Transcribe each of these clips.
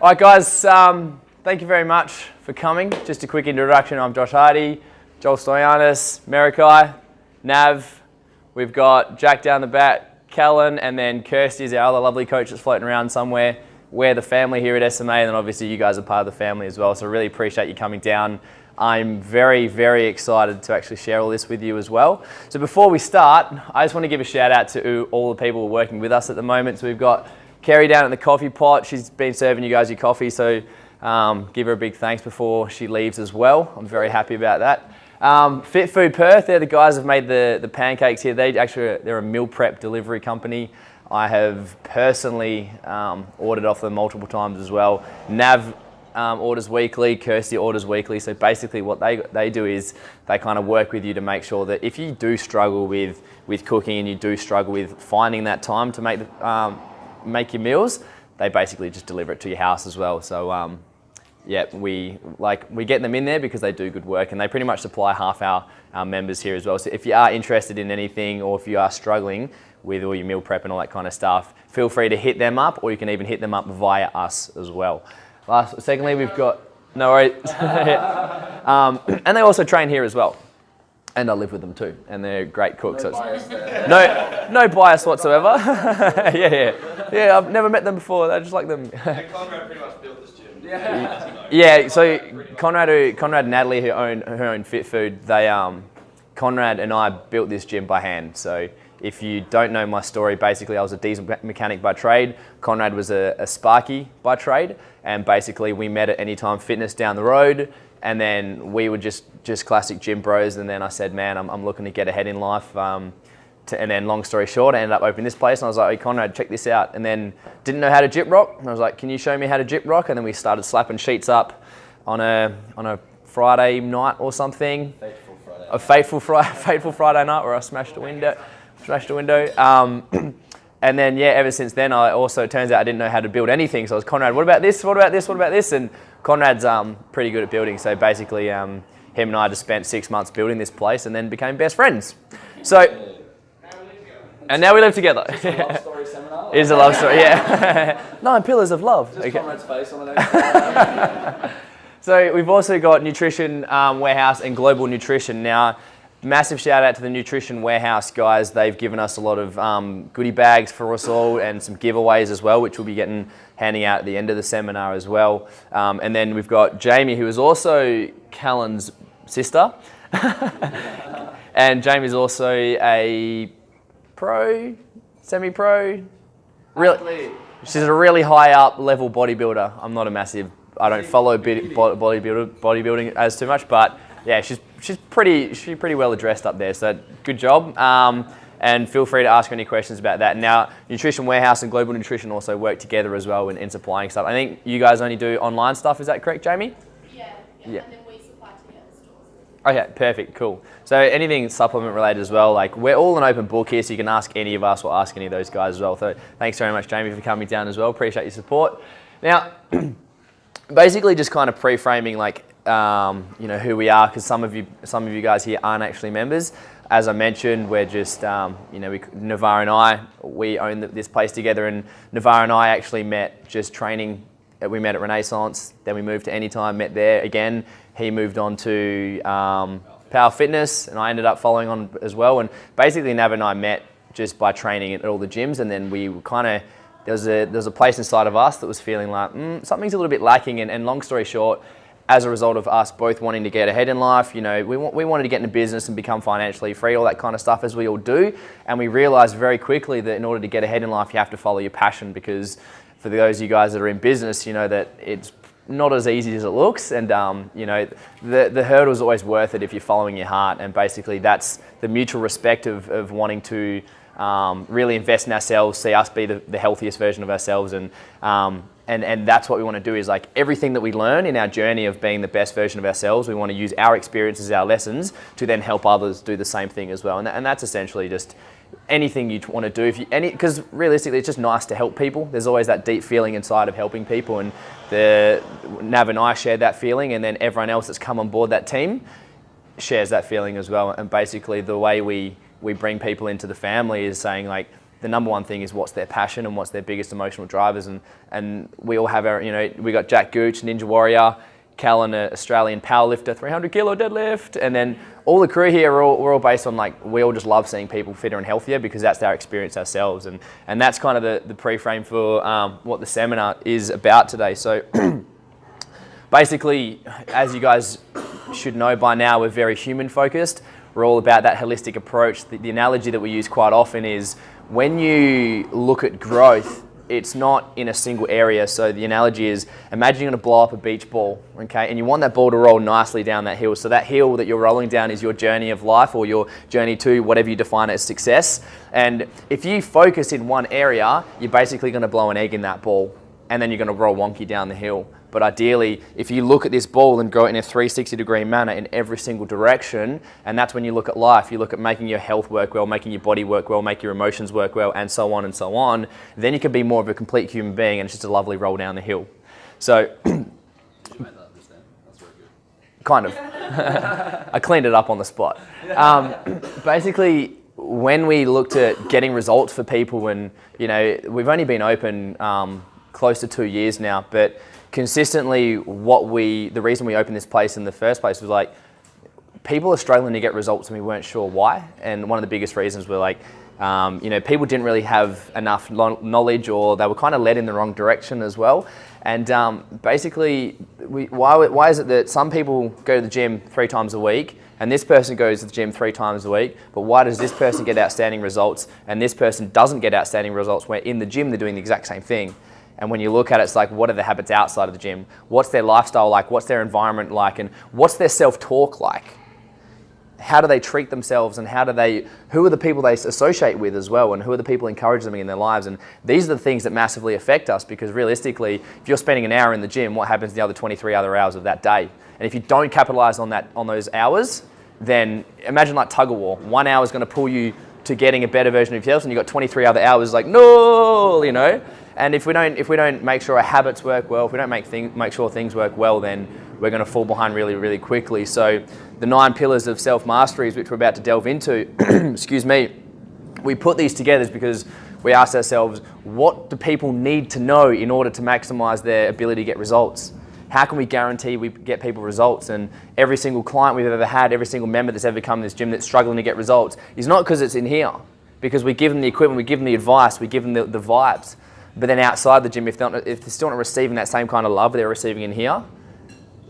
All right, guys, thank you very much for coming. Just a quick introduction. I'm Josh Hardy, Joel Stoianis, Merikai, Nav. We've got Jack down the back, Kellen, and then Kirsty is our other lovely coach that's floating around somewhere. We're the family here at SMA, and then obviously you guys are part of the family as well, so I really appreciate you coming down. I'm very, very excited to actually share all this with you as well. So before we start, I just want to give a shout out to all the people who are working with us at the moment. So we've got Kerry down at the coffee pot. She's been serving you guys your coffee, so give her a big thanks before she leaves as well. I'm very happy about that. Fit Food Perth, they're the guys who have made the pancakes here. They're a meal prep delivery company. I have personally ordered off them multiple times as well. Nav orders weekly, Kirsty orders weekly. So basically what they do is they kind of work with you to make sure that if you do struggle with cooking and you do struggle with finding that time to make your meals, they basically just deliver it to your house as well. So yeah, we get them in there because they do good work, and they pretty much supply half our members here as well. So if you are interested in anything, or if you are struggling with all your meal prep and all that kind of stuff, feel free to hit them up, or you can even hit them up via us as well. Secondly, we've got, no worries, and they also train here as well. And I live with them too, and they're great cooks. No bias there. No bias whatsoever. Yeah, I've never met them before. I just like them. Conrad pretty much built this gym. Yeah. So Conrad and Natalie, who own Fit Food, Conrad and I built this gym by hand. So if you don't know my story, basically I was a diesel mechanic by trade. Conrad was a sparky by trade, and basically we met at Anytime Fitness down the road. And then we were just classic gym bros. And then I said, man, I'm looking to get ahead in life. And then long story short, I ended up opening this place. And I was like, hey, Conrad, check this out. And then didn't know how to jip rock. And I was like, can you show me how to jip rock? And then we started slapping sheets up on a Friday night or something. Fateful Friday night where I smashed a window. And then, yeah, ever since then, it turns out I didn't know how to build anything. So I was, Conrad, what about this? What about this? What about this? And Conrad's pretty good at building. So basically, him and I just spent 6 months building this place and then became best friends. So, and now we live together. It's a love story seminar. It is a love story, yeah. 9 pillars of love. Just okay. Conrad's face on it. So we've also got Nutrition Warehouse and Global Nutrition. Now, massive shout out to the Nutrition Warehouse guys. They've given us a lot of goodie bags for us all and some giveaways as well, which we'll be handing out at the end of the seminar as well. And then we've got Jamie, who is also Callan's sister. And Jamie's also a pro, semi-pro. She's a really high up level bodybuilder. I'm not a massive, I don't follow bodybuilding as too much, but yeah, she's pretty well addressed up there, so good job. And feel free to ask any questions about that. Now, Nutrition Warehouse and Global Nutrition also work together as well in supplying stuff. I think you guys only do online stuff, is that correct, Jamie? Yeah. And then we supply to the other stores. Okay, perfect, cool. So anything supplement related as well, like we're all an open book here, so you can ask any of us or ask any of those guys as well. So thanks very much, Jamie, for coming down as well. Appreciate your support. Now, basically just kind of pre-framing who we are, because some of you guys here aren't actually members. As I mentioned, we're just, Navar and I, we own this place together, and Navar and I actually met just training. We met at Renaissance, then we moved to Anytime, met there again. He moved on to Power Fitness, and I ended up following on as well. And basically, Nav and I met just by training at all the gyms, and then we kind of, there was a place inside of us that was feeling like, something's a little bit lacking, and long story short, as a result of us both wanting to get ahead in life, we wanted to get into business and become financially free, all that kind of stuff, as we all do. And we realized very quickly that in order to get ahead in life, you have to follow your passion, because for those of you guys that are in business, you know that it's not as easy as it looks. And, the hurdle is always worth it if you're following your heart. And basically that's the mutual respect of wanting to really invest in ourselves, see us be the healthiest version of ourselves. And that's what we want to do, is like everything that we learn in our journey of being the best version of ourselves, we want to use our experiences, our lessons, to then help others do the same thing as well. And that's essentially just anything you want to do. Because realistically, it's just nice to help people. There's always that deep feeling inside of helping people, and Nav and I shared that feeling, and then everyone else that's come on board that team shares that feeling as well. And basically the way we bring people into the family is saying, like, the number one thing is what's their passion and what's their biggest emotional drivers. And we all have our, we got Jack Gooch, Ninja Warrior, Callan, an Australian powerlifter, 300 kilo deadlift, and then all the crew here, we're all based on we all just love seeing people fitter and healthier because that's our experience ourselves. And that's kind of the pre-frame for what the seminar is about today. So basically, as you guys should know by now, we're very human focused. We're all about that holistic approach. The analogy that we use quite often is when you look at growth, it's not in a single area. So the analogy is, imagine you're going to blow up a beach ball, okay? And you want that ball to roll nicely down that hill. So that hill that you're rolling down is your journey of life or your journey to whatever you define as success. And if you focus in one area, you're basically going to blow an egg in that ball and then you're going to roll wonky down the hill. But ideally, if you look at this ball and grow it in a 360-degree manner in every single direction, and that's when you look at life, you look at making your health work well, making your body work well, make your emotions work well, and so on, then you can be more of a complete human being, and it's just a lovely roll down the hill. So, Did you make that understand? That's very good. kind of. I cleaned it up on the spot. Basically, when we looked at getting results for people, and we've only been open close to 2 years now, but consistently the reason we opened this place in the first place was people are struggling to get results and we weren't sure why. And one of the biggest reasons were people didn't really have enough knowledge, or they were kind of led in the wrong direction as well. And basically, why is it that some people go to the gym 3 times a week and this person goes to the gym 3 times a week, but why does this person get outstanding results and this person doesn't get outstanding results, where in the gym they're doing the exact same thing? And when you look at it, it's what are the habits outside of the gym? What's their lifestyle like? What's their environment like? And what's their self-talk like? How do they treat themselves, and who are the people they associate with as well, and who are the people encouraging them in their lives? And these are the things that massively affect us, because realistically, if you're spending an hour in the gym, what happens the other 23 other hours of that day? And if you don't capitalize on those hours, then imagine tug of war. 1 hour is going to pull you to getting a better version of yourself, and you've got 23 other hours no. And if we don't make sure our habits work well, if we don't make sure things work well, then we're going to fall behind really, really quickly. So the 9 pillars of self-masteries, which we're about to delve into, excuse me, we put these together because we asked ourselves, what do people need to know in order to maximize their ability to get results? How can we guarantee we get people results? And every single client we've ever had, every single member that's ever come to this gym that's struggling to get results, is not because it's in here. Because we give them the equipment, we give them the advice, we give them the vibes. But then outside the gym, if they're still not receiving that same kind of love they're receiving in here,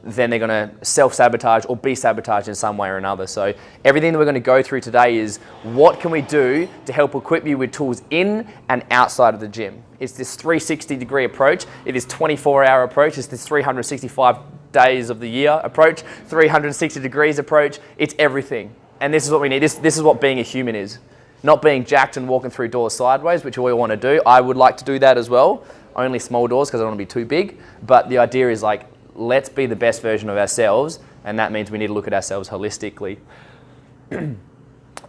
then they're going to self-sabotage or be sabotaged in some way or another. So everything that we're going to go through today is what can we do to help equip you with tools in and outside of the gym. It's this 360-degree approach. It is 24-hour approach. It's this 365 days of the year approach, 360 degrees approach. It's everything. And this is what we need. This is what being a human is. Not being jacked and walking through doors sideways, which we all want to do. I would like to do that as well. Only small doors because I don't want to be too big. But the idea is let's be the best version of ourselves, and that means we need to look at ourselves holistically.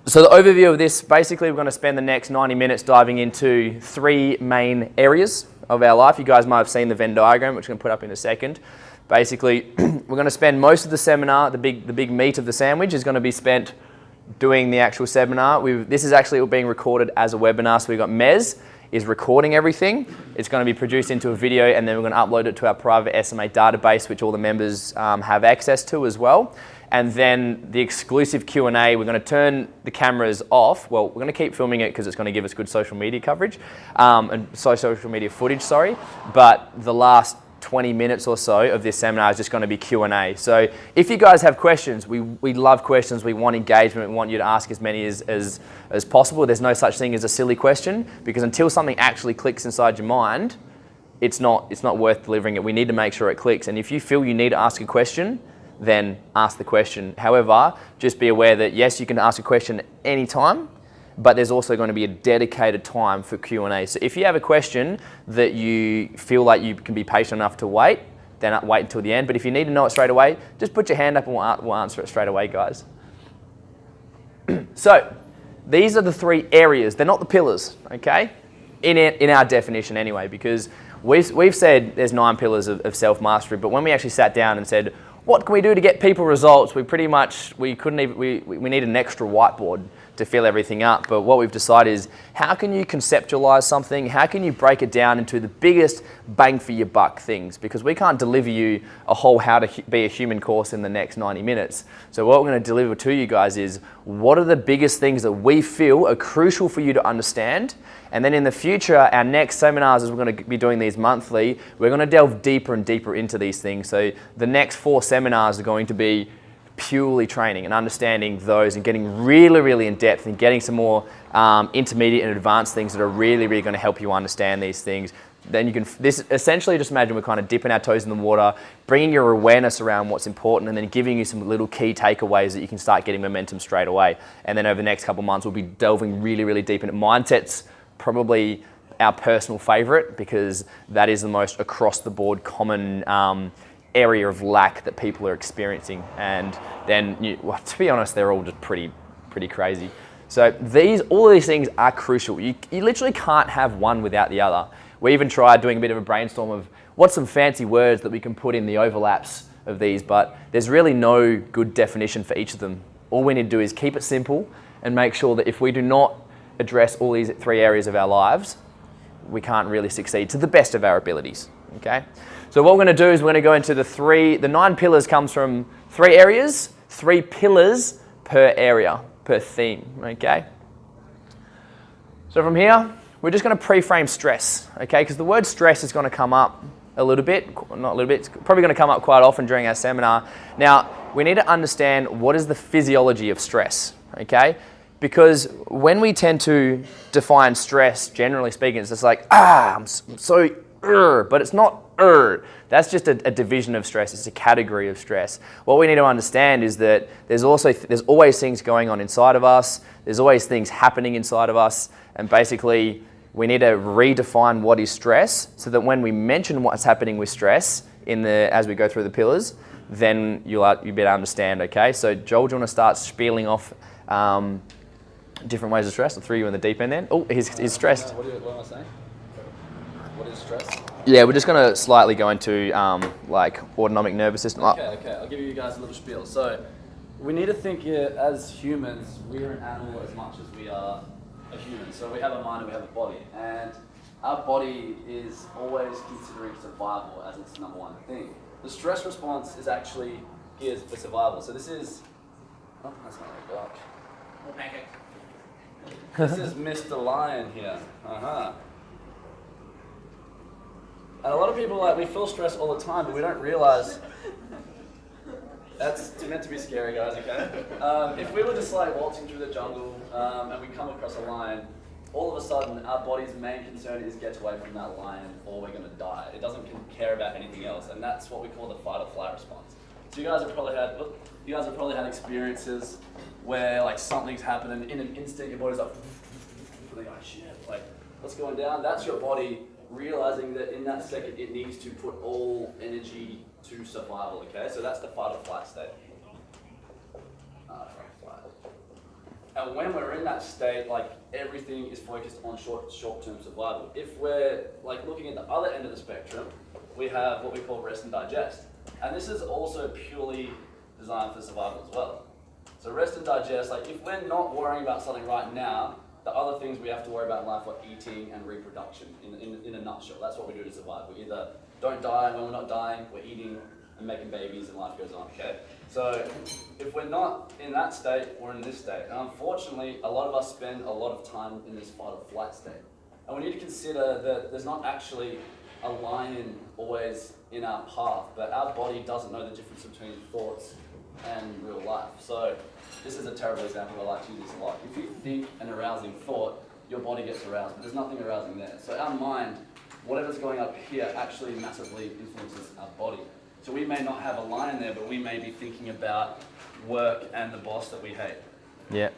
So the overview of this, basically we're going to spend the next 90 minutes diving into 3 main areas of our life. You guys might have seen the Venn diagram, which I'm going to put up in a second. Basically, we're going to spend most of the seminar, the big meat of the sandwich is going to be spent doing the actual seminar. This is actually being recorded as a webinar, so we've got Mez is recording everything. It's going to be produced into a video, and then we're going to upload it to our private SMA database, which all the members have access to as well. And then the exclusive Q&A, we're going to turn the cameras off. Well, we're going to keep filming it because it's going to give us good social media coverage, and social media footage, sorry. But the last 20 minutes or so of this seminar is just going to be Q&A. So if you guys have questions, we love questions, we want engagement, we want you to ask as many as possible. There's no such thing as a silly question, because until something actually clicks inside your mind, it's not worth delivering it. We need to make sure it clicks. And if you feel you need to ask a question, then ask the question. However, just be aware that yes, you can ask a question anytime, but there's also going to be a dedicated time for Q&A. So if you have a question that you feel like you can be patient enough to wait, then wait until the end. But if you need to know it straight away, just put your hand up and we'll answer it straight away, guys. So these are the 3 areas. They're not the pillars, okay? In our definition anyway, because we've said there's 9 pillars of self-mastery, but when we actually sat down and said, what can we do to get people results? We need an extra whiteboard. to fill everything up. But what we've decided is, how can you conceptualize something? How can you break it down into the biggest bang for your buck things? Because we can't deliver you a whole how to be a human course in the next 90 minutes. So what we're going to deliver to you guys is, what are the biggest things that we feel are crucial for you to understand? And then in the future, our next seminars, as we're going to be doing these monthly, we're going to delve deeper and deeper into these things. So the next 4 seminars are going to be purely training and understanding those and getting really, really in depth and getting some more intermediate and advanced things that are really, really going to help you understand these things. Then you can, this essentially, just imagine we're kind of dipping our toes in the water, bringing your awareness around what's important, and then giving you some little key takeaways that you can start getting momentum straight away. And then over the next couple of months, we'll be delving really, really deep into mindsets, probably our personal favorite, because that is the most across the board common area of lack that people are experiencing. And then, to be honest, they're all just pretty crazy. So all of these things are crucial. You literally can't have one without the other. We even tried doing a bit of a brainstorm of what's some fancy words that we can put in the overlaps of these, but there's really no good definition for each of them. All we need to do is keep it simple and make sure that if we do not address all these 3 areas of our lives, we can't really succeed to the best of our abilities, okay? So what we're going to do is we're going to go into the 9 pillars comes from 3 areas, 3 pillars per area, per theme, okay? So from here, we're just going to pre-frame stress, okay? Because the word stress is going to come up a little bit, not a little bit, it's probably going to come up quite often during our seminar. Now, we need to understand what is the physiology of stress, okay? Because when we tend to define stress, generally speaking, it's just like, I'm so, but it's not, that's just a division of stress. It's a category of stress. What we need to understand is that there's always things going on inside of us. There's always things happening inside of us. And basically, we need to redefine what is stress so that when we mention what's happening with stress as we go through the pillars, then you'll be able to understand, okay? So Joel, do you want to start spieling off different ways of stress? I'll throw you in the deep end then. Oh, he's stressed. What am I saying? What is stress? Yeah, we're just going to slightly go into like autonomic nervous system. Okay. I'll give you guys a little spiel. So we need to think as humans, we're an animal as much as we are a human. So we have a mind and we have a body. And our body is always considering survival as its number one thing. The stress response is actually geared for survival. So this is... Oh, that's not very dark. More pancake. This is Mr. Lion here. And a lot of people, we feel stress all the time, but we don't realize that's meant to be scary, guys, okay? If we were just waltzing through the jungle and we come across a lion, all of a sudden our body's main concern is get away from that lion or we're going to die. It doesn't care about anything else, and that's what we call the fight or flight response. So you guys have probably had experiences where something's happening in an instant, your body's like, shit, what's going down? That's your body realizing that in that second it needs to put all energy to survival, okay? So that's the fight or flight state. And when we're in that state, everything is focused on short-term survival. If we're looking at the other end of the spectrum, we have what we call rest and digest. And this is also purely designed for survival as well. So rest and digest, if we're not worrying about something right now, the other things we have to worry about in life are eating and reproduction, in a nutshell. That's what we do to survive. We either don't die, and when we're not dying, we're eating and making babies and life goes on, okay? So if we're not in that state, we're in this state. And unfortunately, a lot of us spend a lot of time in this fight or flight state. And we need to consider that there's not actually a lion always in our path, but our body doesn't know the difference between thoughts and real life. So this is a terrible example, I like to use this a lot. If you think an arousing thought, your body gets aroused, but there's nothing arousing there. So our mind, whatever's going up here, actually massively influences our body. So we may not have a lion there, but we may be thinking about work and the boss that we hate. Yeah.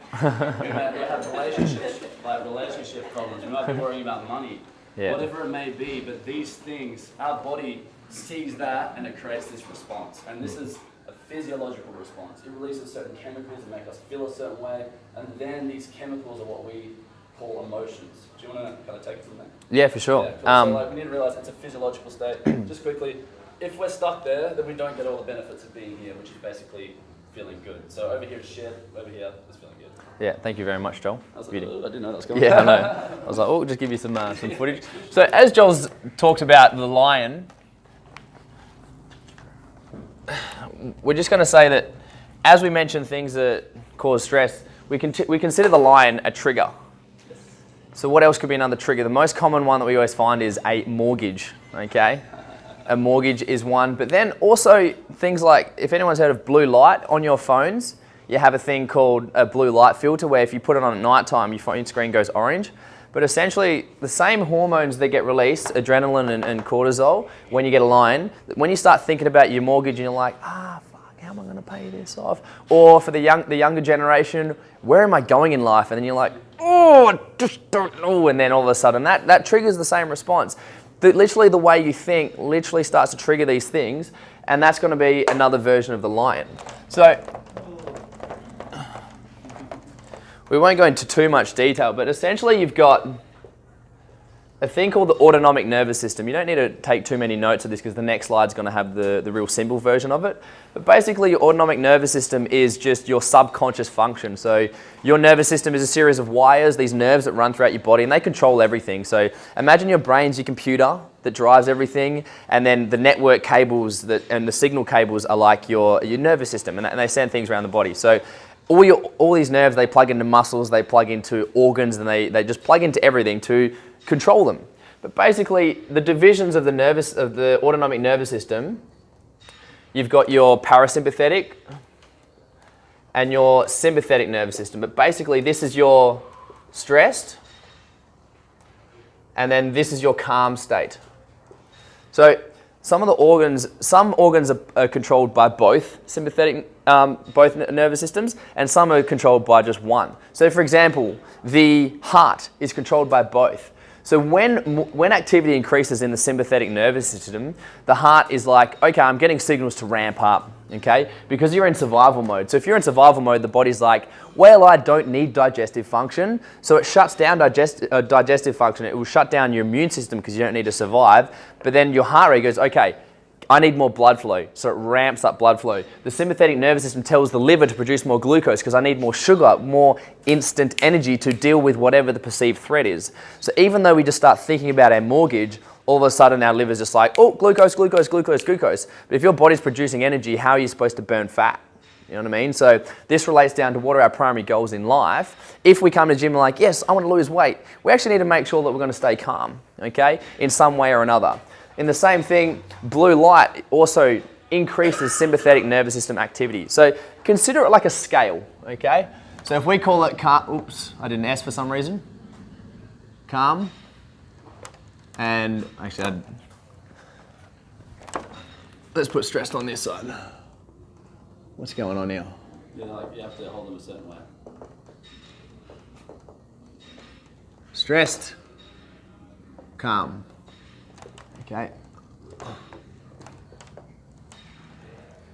We may have relationship problems. We might be worrying about money. Yeah. Whatever it may be, but these things, our body sees that and it creates this response. And this is a physiological response. It releases certain chemicals that make us feel a certain way, and then these chemicals are what we call emotions. Do you want to kind of take it from there? Yeah, for sure. Yeah, cool. So we need to realize it's a physiological state. Just quickly, if we're stuck there, then we don't get all the benefits of being here, which is basically feeling good. So over here is shit, over here is feeling good. Yeah, thank you very much, Joel. I was like, Beauty. "Oh, I didn't know that was coming. Yeah, I know. I was like, oh, we'll just give you some footage. So as Joel's talked about the lion, we're just going to say that as we mention things that cause stress, we consider the lion a trigger. So what else could be another trigger? The most common one that we always find is a mortgage, okay? A mortgage is one, but then also things like, if anyone's heard of blue light on your phones, you have a thing called a blue light filter where if you put it on at night time, your phone screen goes orange. But essentially, the same hormones that get released, adrenaline and cortisol, when you get a lion, when you start thinking about your mortgage and you're like, fuck, how am I going to pay this off? Or for the younger generation, where am I going in life? And then you're like, oh, I just don't know. And then all of a sudden, that triggers the same response. Literally, the way you think literally starts to trigger these things, and that's going to be another version of the lion. So we won't go into too much detail, but essentially you've got a thing called the autonomic nervous system. You don't need to take too many notes of this because the next slide's going to have the real simple version of it. But basically your autonomic nervous system is just your subconscious function. So your nervous system is a series of wires, these nerves that run throughout your body, and they control everything. So imagine your brain's your computer that drives everything, and then the network cables and the signal cables are like your nervous system, and they send things around the body. So all these nerves, they plug into muscles, they plug into organs, and they just plug into everything to control them. But basically, the divisions of the autonomic nervous system, you've got your parasympathetic and your sympathetic nervous system. But basically, this is your stressed, and then this is your calm state. So some organs are controlled by both both nervous systems, and some are controlled by just one. So for example, the heart is controlled by both. So when activity increases in the sympathetic nervous system, the heart is like, okay, I'm getting signals to ramp up, okay? Because you're in survival mode. So if you're in survival mode, the body's like, well, I don't need digestive function. So it shuts down digestive function. It will shut down your immune system because you don't need to survive. But then your heart rate goes, okay, I need more blood flow, so it ramps up blood flow. The sympathetic nervous system tells the liver to produce more glucose because I need more sugar, more instant energy to deal with whatever the perceived threat is. So even though we just start thinking about our mortgage, all of a sudden our liver's just like, oh, glucose, glucose, glucose, glucose. But if your body's producing energy, how are you supposed to burn fat? You know what I mean? So this relates down to what are our primary goals in life. If we come to the gym and like, yes, I want to lose weight, we actually need to make sure that we're going to stay calm, okay, in some way or another. In the same thing, blue light also increases sympathetic nervous system activity. So consider it like a scale, okay? So if we call it calm, oops, I did an S for some reason. Calm. And actually, let's put stressed on this side. What's going on now? Yeah, like you have to hold them a certain way. Stressed. Calm. Okay.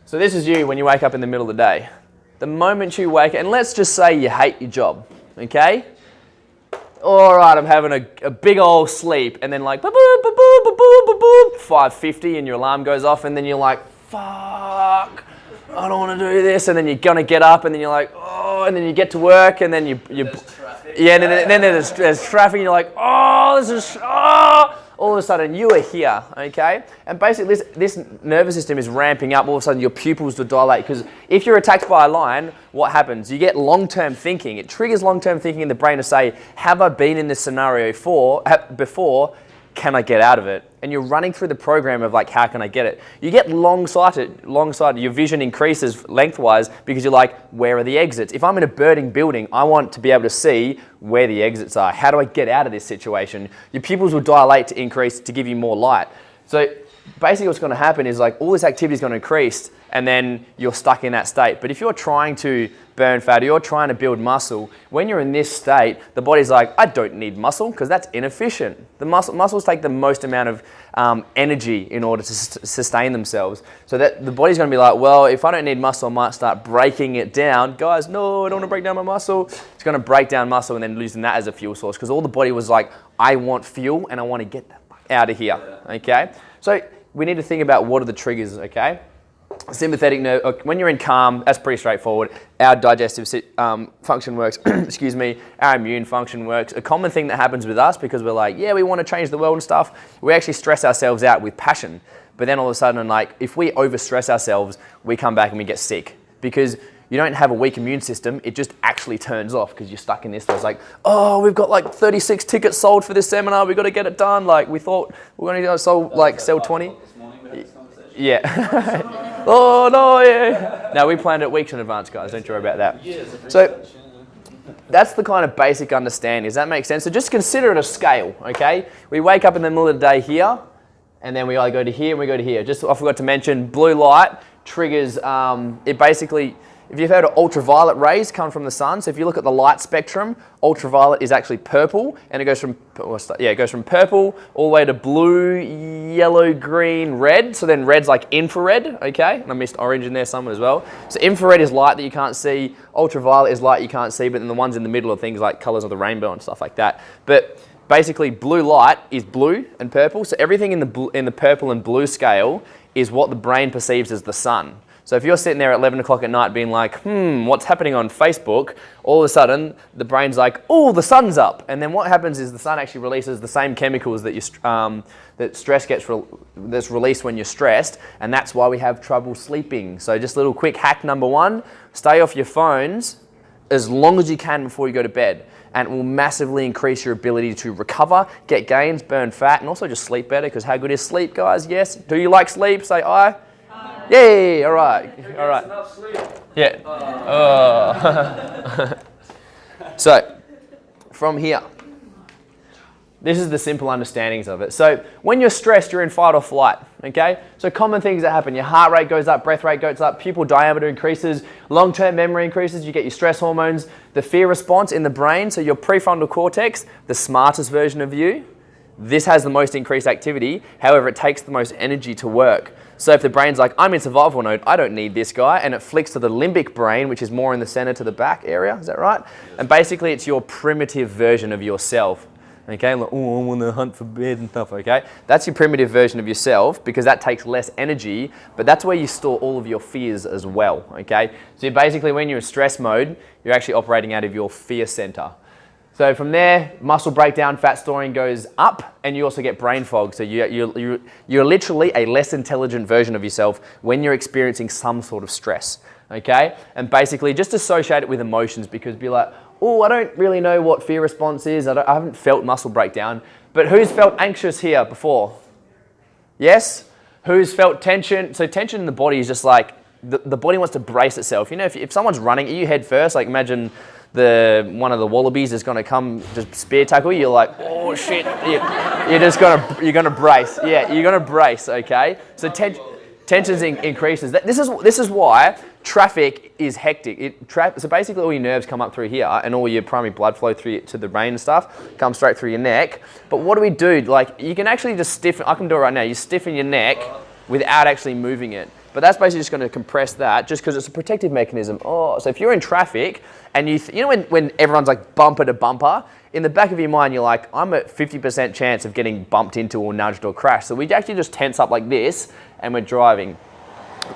So this is you when you wake up in the middle of the day. The moment you wake up, and let's just say you hate your job, okay? All right, I'm having a big old sleep, and then like, 5:50, and your alarm goes off, and then you're like, fuck, I don't want to do this, and then you're gonna get up, and then you're like, oh, and then you get to work, and then you There's traffic. yeah, and then there's traffic, and you're like, oh, this is, oh. All of a sudden you are here, okay? And basically this nervous system is ramping up. All of a sudden your pupils will dilate because if you're attacked by a lion, what happens? You get long-term thinking. It triggers long-term thinking in the brain to say, have I been in this scenario before? Can I get out of it? And you're running through the program of like, how can I get it? You get long-sighted. Your vision increases lengthwise because you're like, where are the exits? If I'm in a burning building, I want to be able to see where the exits are. How do I get out of this situation? Your pupils will dilate to increase to give you more light. So basically what's going to happen is like all this activity is going to increase and then you're stuck in that state. But if you're trying to burn fat or you're trying to build muscle, when you're in this state, the body's like, I don't need muscle because that's inefficient. The muscles take the most amount of energy in order to sustain themselves. So that the body's going to be like, well, if I don't need muscle, I might start breaking it down. Guys, no, I don't want to break down my muscle. It's going to break down muscle and then losing that as a fuel source because all the body was like, I want fuel and I want to get that out of here, okay? So we need to think about what are the triggers, okay? sympathetic nerve, when you're in calm, that's pretty straightforward. Our digestive function works, excuse me, our immune function works. A common thing that happens with us, because we're like, yeah, we want to change the world and stuff, we actually stress ourselves out with passion. But then all of a sudden, like, if we overstress ourselves, we come back and we get sick. Because you don't have a weak immune system, it just actually turns off because you're stuck in this. It's like, oh, we've got like 36 tickets sold for this seminar, we've got to get it done. Like, we thought we were going to sell 20. Yeah. Oh, no, yeah. No, we planned it weeks in advance, guys. Don't you worry about that. So that's the kind of basic understanding. Does that make sense? So just consider it a scale, okay? We wake up in the middle of the day here, and then we either go to here and we go to here. Just, I forgot to mention, blue light triggers, it basically, if you've heard of ultraviolet rays come from the sun, so if you look at the light spectrum, ultraviolet is actually purple, and it goes from purple all the way to blue, yellow, green, red. So then red's like infrared, okay? And I missed orange in there somewhere as well. So infrared is light that you can't see, ultraviolet is light you can't see, but then the ones in the middle are things like colors of the rainbow and stuff like that. But basically blue light is blue and purple, so everything in the purple and blue scale is what the brain perceives as the sun. So if you're sitting there at 11 o'clock at night being like, what's happening on Facebook? All of a sudden, the brain's like, oh, the sun's up. And then what happens is the sun actually releases the same chemicals that that's released when you're stressed. And that's why we have trouble sleeping. So just a little quick hack number 1, stay off your phones as long as you can before you go to bed. And it will massively increase your ability to recover, get gains, burn fat, and also just sleep better, because how good is sleep, guys? Yes? Do you like sleep? Say aye. Yay! All right. All right. Enough sleep. Yeah. So, from here, this is the simple understandings of it. So, when you're stressed, you're in fight or flight. Okay. So, common things that happen: your heart rate goes up, breath rate goes up, pupil diameter increases, long-term memory increases. You get your stress hormones, the fear response in the brain. So, your prefrontal cortex, the smartest version of you, this has the most increased activity. However, it takes the most energy to work. So if the brain's like, I'm in survival mode, I don't need this guy, and it flicks to the limbic brain, which is more in the center to the back area, is that right? Yes. And basically it's your primitive version of yourself, okay? Like, oh, I want to hunt for bed and stuff, okay? That's your primitive version of yourself, because that takes less energy, but that's where you store all of your fears as well, okay? So basically when you're in stress mode, you're actually operating out of your fear center. So from there, muscle breakdown, fat storing goes up, and you also get brain fog. So you're literally a less intelligent version of yourself when you're experiencing some sort of stress, okay? And basically just associate it with emotions, because be like, oh, I don't really know what fear response is. I haven't felt muscle breakdown. But who's felt anxious here before? Yes? Who's felt tension? So tension in the body is just like, the body wants to brace itself. You know, if someone's running at you head first, like imagine one of the wallabies is going to come just spear tackle you, you're like, oh shit, you're gonna brace. Yeah, you're gonna brace, okay? So tension increases. This is why traffic is hectic. So basically all your nerves come up through here, and all your primary blood flow through to the brain and stuff comes straight through your neck. But what do we do? Like, you can actually just stiffen, I can do it right now, you stiffen your neck without actually moving it. But that's basically just going to compress that, just because it's a protective mechanism. Oh, so if you're in traffic and you know when everyone's like bumper to bumper, in the back of your mind you're like, I'm at 50% chance of getting bumped into or nudged or crashed. So we actually just tense up like this and we're driving.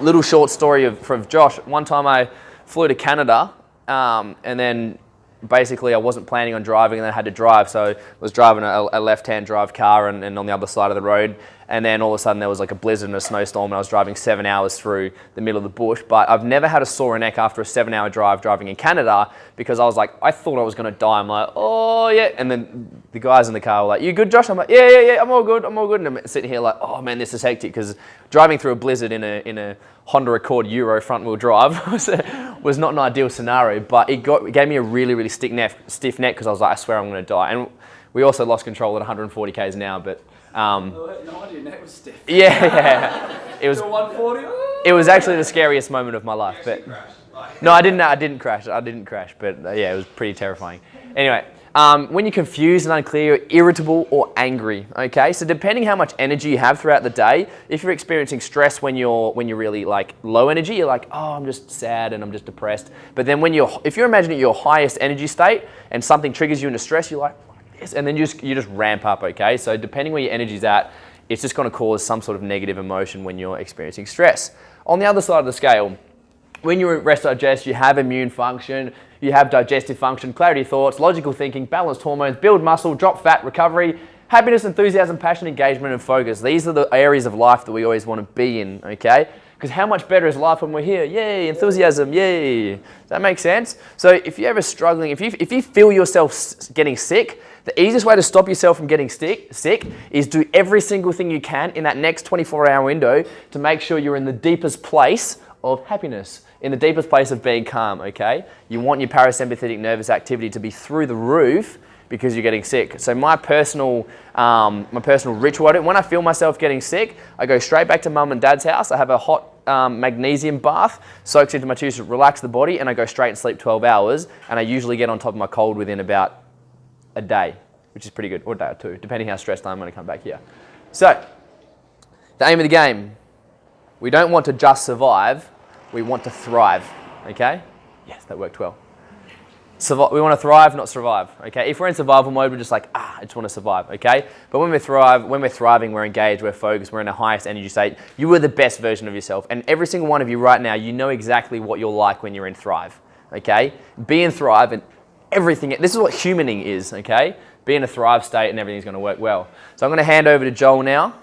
Little short story from Josh. One time I flew to Canada and then basically I wasn't planning on driving and then I had to drive. So I was driving a left-hand drive car and on the other side of the road. And then all of a sudden there was like a blizzard and a snowstorm and I was driving 7 hours through the middle of the bush. But I've never had a sore neck after a 7-hour drive driving in Canada, because I was like, I thought I was going to die. I'm like, oh yeah. And then the guys in the car were like, you good, Josh? I'm like, yeah, I'm all good. And I'm sitting here like, oh man, this is hectic, because driving through a blizzard in a Honda Accord Euro front wheel drive was not an ideal scenario, but it gave me a really, really stiff neck, because I was like, I swear I'm going to die. And we also lost control at 140 k's an hour, but no idea, your neck was stiff. Yeah. It was 140. It was actually the scariest moment of my life. But no, I didn't crash, but yeah, it was pretty terrifying. Anyway, when you're confused and unclear, you're irritable or angry, okay? So depending how much energy you have throughout the day, if you're experiencing stress when you're really like low energy, you're like, oh, I'm just sad and I'm just depressed. But then if you're imagining your highest energy state and something triggers you into stress, you're like, and then you just ramp up, okay? So depending where your energy's at, it's just going to cause some sort of negative emotion when you're experiencing stress. On the other side of the scale, when you're at rest digest, you have immune function, you have digestive function, clarity of thoughts, logical thinking, balanced hormones, build muscle, drop fat, recovery, happiness, enthusiasm, passion, engagement, and focus. These are the areas of life that we always want to be in, okay? Because how much better is life when we're here? Yay, enthusiasm, yay. Does that make sense? So if you're ever struggling, if you feel yourself getting sick, the easiest way to stop yourself from getting sick is do every single thing you can in that next 24-hour window to make sure you're in the deepest place of happiness, in the deepest place of being calm, okay? You want your parasympathetic nervous activity to be through the roof because you're getting sick. So my personal ritual, when I feel myself getting sick, I go straight back to mum and dad's house. I have a hot magnesium bath, soaks into my tubes to relax the body, and I go straight and sleep 12 hours, and I usually get on top of my cold within about a day, which is pretty good, or a day or two, depending how stressed I am when I come back here. So, the aim of the game, we don't want to just survive, we want to thrive, okay? Yes, that worked well. We want to thrive, not survive, okay? If we're in survival mode, we're just like, I just want to survive, okay? But when we're thriving, we're engaged, we're focused, we're in our highest energy state, you are the best version of yourself. And every single one of you right now, you know exactly what you're like when you're in thrive, okay? Be in thrive and everything, this is what humaning is, okay? Be in a thrive state and everything's going to work well. So I'm going to hand over to Joel now.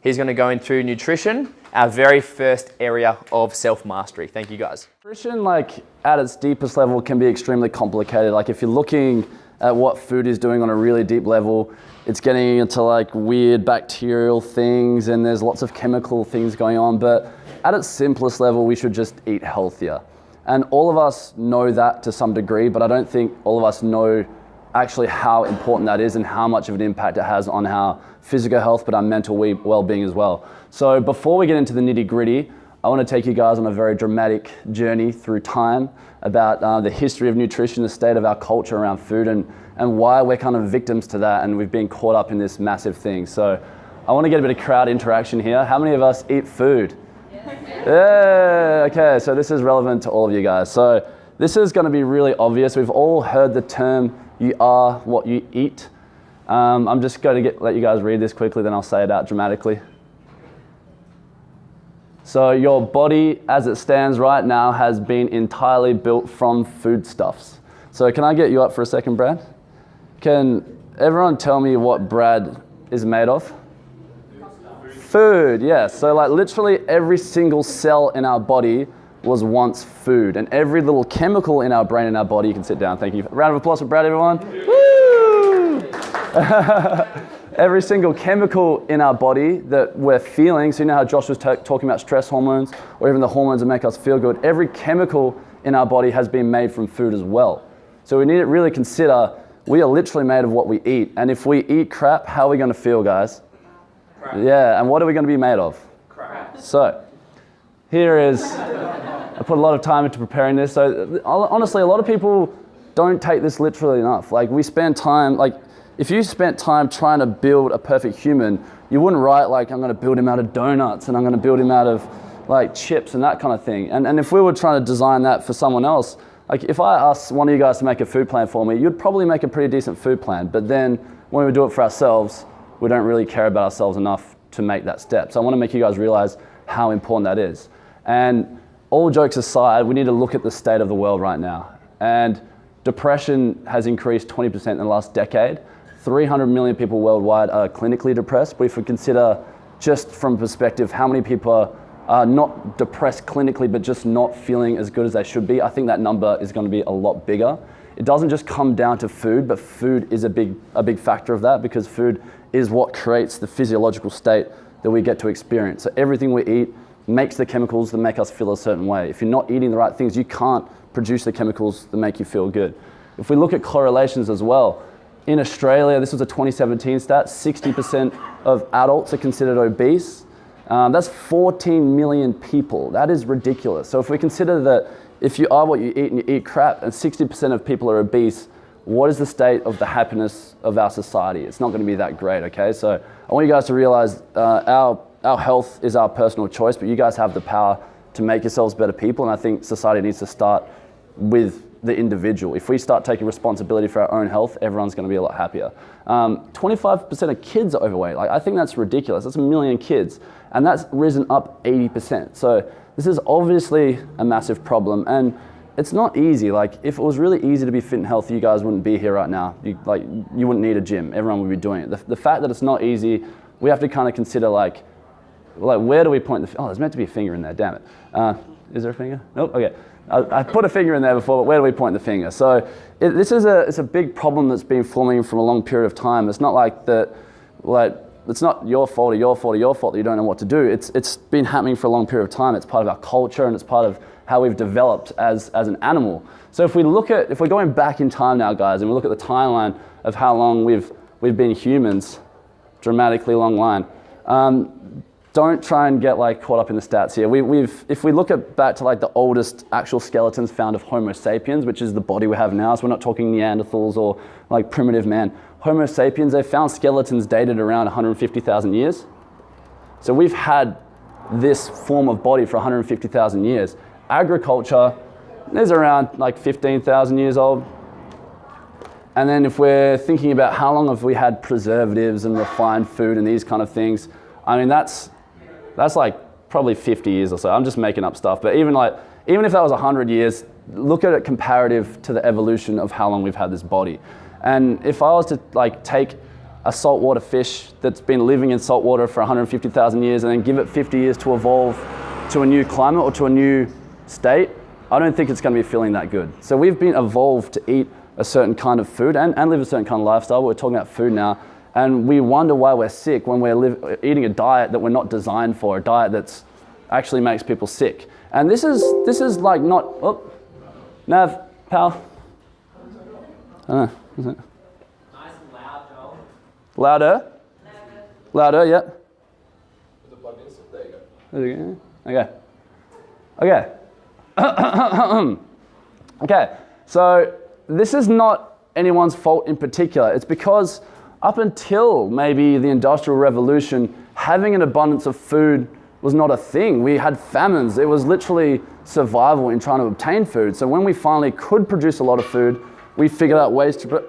He's going to go into nutrition, our very first area of self-mastery. Thank you, guys. Nutrition, like at its deepest level, can be extremely complicated. Like if you're looking at what food is doing on a really deep level, it's getting into like weird bacterial things and there's lots of chemical things going on. But at its simplest level, we should just eat healthier. And all of us know that to some degree, but I don't think all of us know actually how important that is and how much of an impact it has on our physical health, but our mental well-being as well. So before we get into the nitty-gritty, I want to take you guys on a very dramatic journey through time about the history of nutrition, the state of our culture around food, and why we're kind of victims to that, and we've been caught up in this massive thing. So I want to get a bit of crowd interaction here. How many of us eat food? Yeah, okay, so this is relevant to all of you guys. So this is going to be really obvious. We've all heard the term, you are what you eat. I'm just going to let you guys read this quickly, then I'll say it out dramatically. So your body, as it stands right now, has been entirely built from foodstuffs. So can I get you up for a second, Brad? Can everyone tell me what Brad is made of? Food, yes. So like literally every single cell in our body was once food, and every little chemical in our brain and our body, you can sit down, thank you. Round of applause for Brad, everyone. Woo! Every single chemical in our body that we're feeling, so you know how Josh was talking about stress hormones, or even the hormones that make us feel good, every chemical in our body has been made from food as well. So we need to really consider, we are literally made of what we eat, and if we eat crap, how are we going to feel, guys? Crap. Yeah, and what are we going to be made of? Crap. So, here is, I put a lot of time into preparing this, so honestly, a lot of people don't take this literally enough. Like, we spend time, like, if you spent time trying to build a perfect human, you wouldn't write like, I'm going to build him out of donuts and I'm going to build him out of like chips and that kind of thing. And if we were trying to design that for someone else, like if I asked one of you guys to make a food plan for me, you'd probably make a pretty decent food plan. But then when we do it for ourselves, we don't really care about ourselves enough to make that step. So I want to make you guys realize how important that is. And all jokes aside, we need to look at the state of the world right now. And depression has increased 20% in the last decade. 300 million people worldwide are clinically depressed, but if we consider just from perspective how many people are not depressed clinically but just not feeling as good as they should be, I think that number is going to be a lot bigger. It doesn't just come down to food, but food is a big factor of that, because food is what creates the physiological state that we get to experience. So everything we eat makes the chemicals that make us feel a certain way. If you're not eating the right things, you can't produce the chemicals that make you feel good. If we look at correlations as well, in Australia, this was a 2017 stat, 60% of adults are considered obese. That's 14 million people. That is ridiculous. So if we consider that if you are what you eat and you eat crap and 60% of people are obese, what is the state of the happiness of our society? It's not going to be that great, okay? So I want you guys to realize our health is our personal choice, but you guys have the power to make yourselves better people, and I think society needs to start with the individual. If we start taking responsibility for our own health, everyone's going to be a lot happier. 25% of kids are overweight. Like, I think that's ridiculous. That's 1 million kids, and that's risen up 80%. So this is obviously a massive problem, and it's not easy. Like, if it was really easy to be fit and healthy, you guys wouldn't be here right now. You wouldn't need a gym. Everyone would be doing it. The fact that it's not easy, we have to kind of consider like where do we point the, there's meant to be a finger in there, damn it. Is there a finger? Nope, okay. I put a finger in there before, but where do we point the finger? So this is it's a big problem that's been forming from a long period of time. It's not like that, it's not your fault or your fault or your fault that you don't know what to do. It's been happening for a long period of time. It's part of our culture, and it's part of how we've developed as an animal. So if we're going back in time now, guys, and we look at the timeline of how long we've been humans, dramatically long line, don't try and get like caught up in the stats here. If we look back to like the oldest actual skeletons found of Homo sapiens, which is the body we have now, so we're not talking Neanderthals or like primitive man. Homo sapiens, they found skeletons dated around 150,000 years. So we've had this form of body for 150,000 years. Agriculture is around like 15,000 years old. And then if we're thinking about how long have we had preservatives and refined food and these kind of things, I mean, that's like probably 50 years or so. I'm just making up stuff, but even if that was 100 years, look at it comparative to the evolution of how long we've had this body. And if I was to like take a saltwater fish that's been living in saltwater for 150,000 years and then give it 50 years to evolve to a new climate or to a new state, I don't think it's going to be feeling that good. So we've been evolved to eat a certain kind of food and live a certain kind of lifestyle. We're talking about food now. And we wonder why we're sick when we're eating a diet that we're not designed for, a diet that's actually makes people sick. And this is like not, Nav, pal. I don't know. Is it? Nice and loud, Joel. Louder? Louder, yep. Is it plugged in? There you go. There you go. Okay. Okay, so this is not anyone's fault in particular. It's because up until maybe the Industrial Revolution, having an abundance of food was not a thing. We had famines. It was literally survival in trying to obtain food. So when we finally could produce a lot of food, we figured out ways to... Do you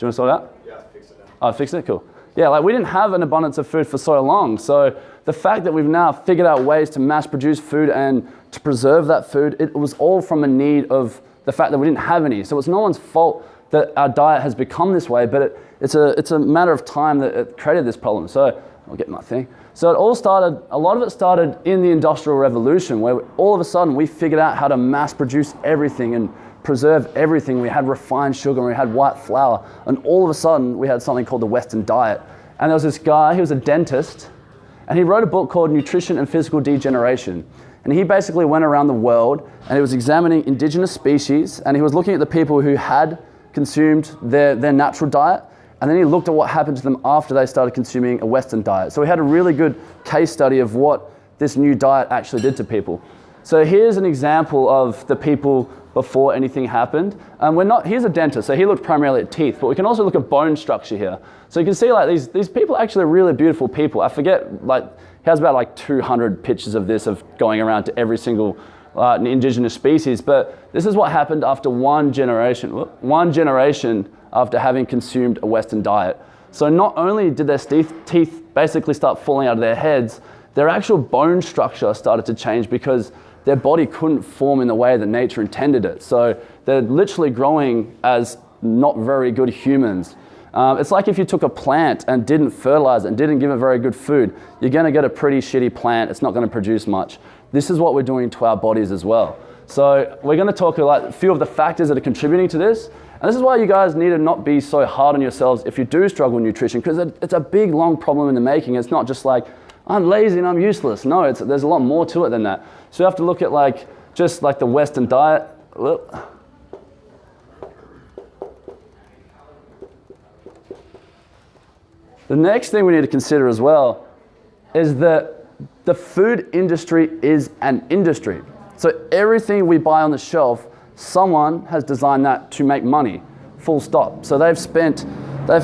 want to sort it out? Yeah, fix it now. Oh, fix it? Cool. Yeah, like we didn't have an abundance of food for so long. So the fact that we've now figured out ways to mass produce food and to preserve that food, it was all from a need of the fact that we didn't have any. So it's no one's fault that our diet has become this way, but it's a matter of time that it created this problem. So I'll get my thing. So a lot of it started in the Industrial Revolution, where all of a sudden we figured out how to mass produce everything and preserve everything. We had refined sugar, and we had white flour, and all of a sudden we had something called the Western diet. And there was this guy, he was a dentist, and he wrote a book called Nutrition and Physical Degeneration. And he basically went around the world and he was examining indigenous species, and he was looking at the people who had consumed their natural diet, and then he looked at what happened to them after they started consuming a Western diet. So we had a really good case study of what this new diet actually did to people. So here's an example of the people before anything happened. He's a dentist, so he looked primarily at teeth, but we can also look at bone structure here. So you can see like these people actually are really beautiful people. I forget, like, he has about like 200 pictures of this, of going around to every single indigenous species, but this is what happened after one generation after having consumed a Western diet. So not only did their teeth basically start falling out of their heads, their actual bone structure started to change because their body couldn't form in the way that nature intended it. So they're literally growing as not very good humans. It's like if you took a plant and didn't fertilize it and didn't give it very good food, you're gonna get a pretty shitty plant. It's not gonna produce much. This is what we're doing to our bodies as well. So we're gonna talk about a few of the factors that are contributing to this. And this is why you guys need to not be so hard on yourselves if you do struggle with nutrition, because it's a big, long problem in the making. It's not just like, I'm lazy and I'm useless. No, there's a lot more to it than that. So you have to look at just like the Western diet. The next thing we need to consider as well is that the food industry is an industry. So everything we buy on the shelf, someone has designed that to make money, full stop. So they've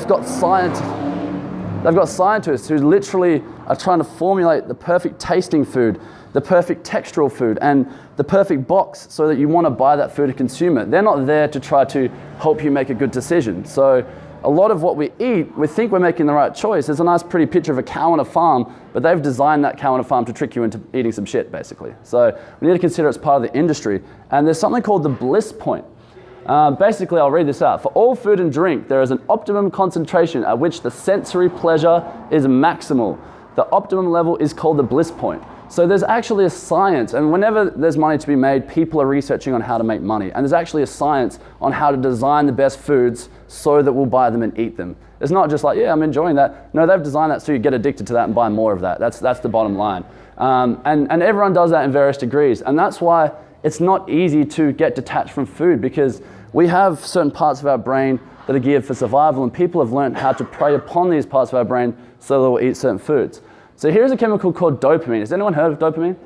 got scientists who literally are trying to formulate the perfect tasting food, the perfect textural food and the perfect box so that you want to buy that food and consume it. They're not there to try to help you make a good decision. So a lot of what we eat, we think we're making the right choice. There's a nice pretty picture of a cow on a farm, but they've designed that cow on a farm to trick you into eating some shit, basically. So we need to consider it's part of the industry. And there's something called the bliss point. Basically, I'll read this out. For all food and drink, there is an optimum concentration at which the sensory pleasure is maximal. The optimum level is called the bliss point. So there's actually a science, and whenever there's money to be made, people are researching on how to make money. And there's actually a science on how to design the best foods so that we'll buy them and eat them. It's not just like, yeah, I'm enjoying that. No, they've designed that so you get addicted to that and buy more of that. That's the bottom line. And everyone does that in various degrees. And that's why it's not easy to get detached from food, because we have certain parts of our brain that are geared for survival, and people have learned how to prey upon these parts of our brain so they'll eat certain foods. So here's a chemical called dopamine. Has anyone heard of dopamine?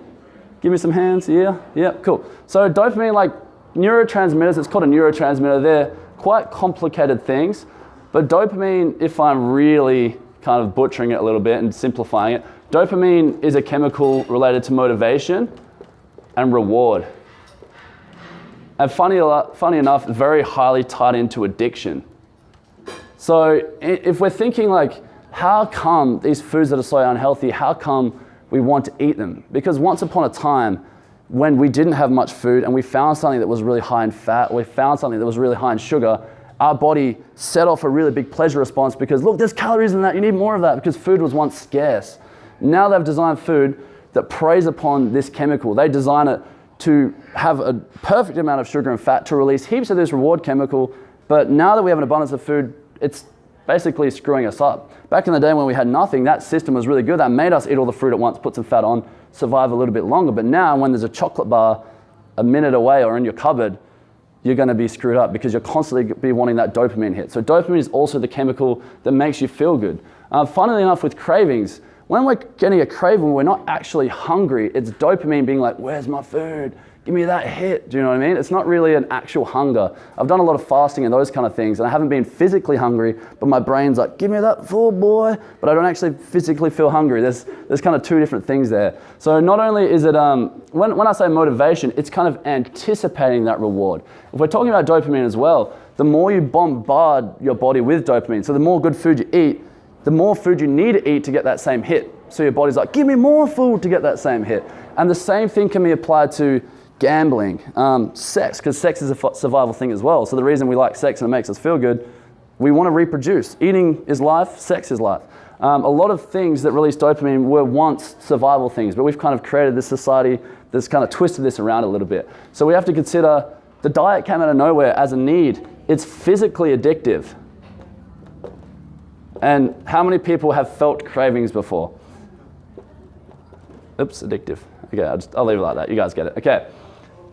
Give me some hands, yeah, cool. So dopamine, like neurotransmitters, it's called a neurotransmitter. They're quite complicated things, but dopamine, if I'm really kind of butchering it a little bit and simplifying it, dopamine is a chemical related to motivation and reward. And funny enough, very highly tied into addiction. So if we're thinking like, how come these foods that are so unhealthy, how come we want to eat them? Because once upon a time, when we didn't have much food and we found something that was really high in fat, or we found something that was really high in sugar, our body set off a really big pleasure response because, look, there's calories in that, you need more of that, because food was once scarce. Now they've designed food that preys upon this chemical. They design it to have a perfect amount of sugar and fat to release heaps of this reward chemical, but now that we have an abundance of food, it's basically screwing us up. Back in the day when we had nothing, that system was really good. That made us eat all the fruit at once, put some fat on, survive a little bit longer. But now when there's a chocolate bar a minute away or in your cupboard, you're going to be screwed up because you'll constantly be wanting that dopamine hit. So dopamine is also the chemical that makes you feel good. Funnily enough, with cravings, when we're getting a craving, we're not actually hungry. It's dopamine being like, where's my food? Give me that hit. Do you know what I mean? It's not really an actual hunger. I've done a lot of fasting and those kind of things, and I haven't been physically hungry, but my brain's like, give me that food, boy. But I don't actually physically feel hungry. There's kind of two different things there. So not only is it, when I say motivation, it's kind of anticipating that reward. If we're talking about dopamine as well, the more you bombard your body with dopamine, so the more good food you eat, the more food you need to eat to get that same hit. So your body's like, give me more food to get that same hit. And the same thing can be applied to gambling, sex, because sex is a survival thing as well. So the reason we like sex and it makes us feel good, we want to reproduce. Eating is life, sex is life. A lot of things that release dopamine were once survival things, but we've kind of created this society that's kind of twisted this around a little bit. So we have to consider the diet came out of nowhere as a need. It's physically addictive. And how many people have felt cravings before? Oops, addictive. Okay, I'll leave it like that. You guys get it. Okay.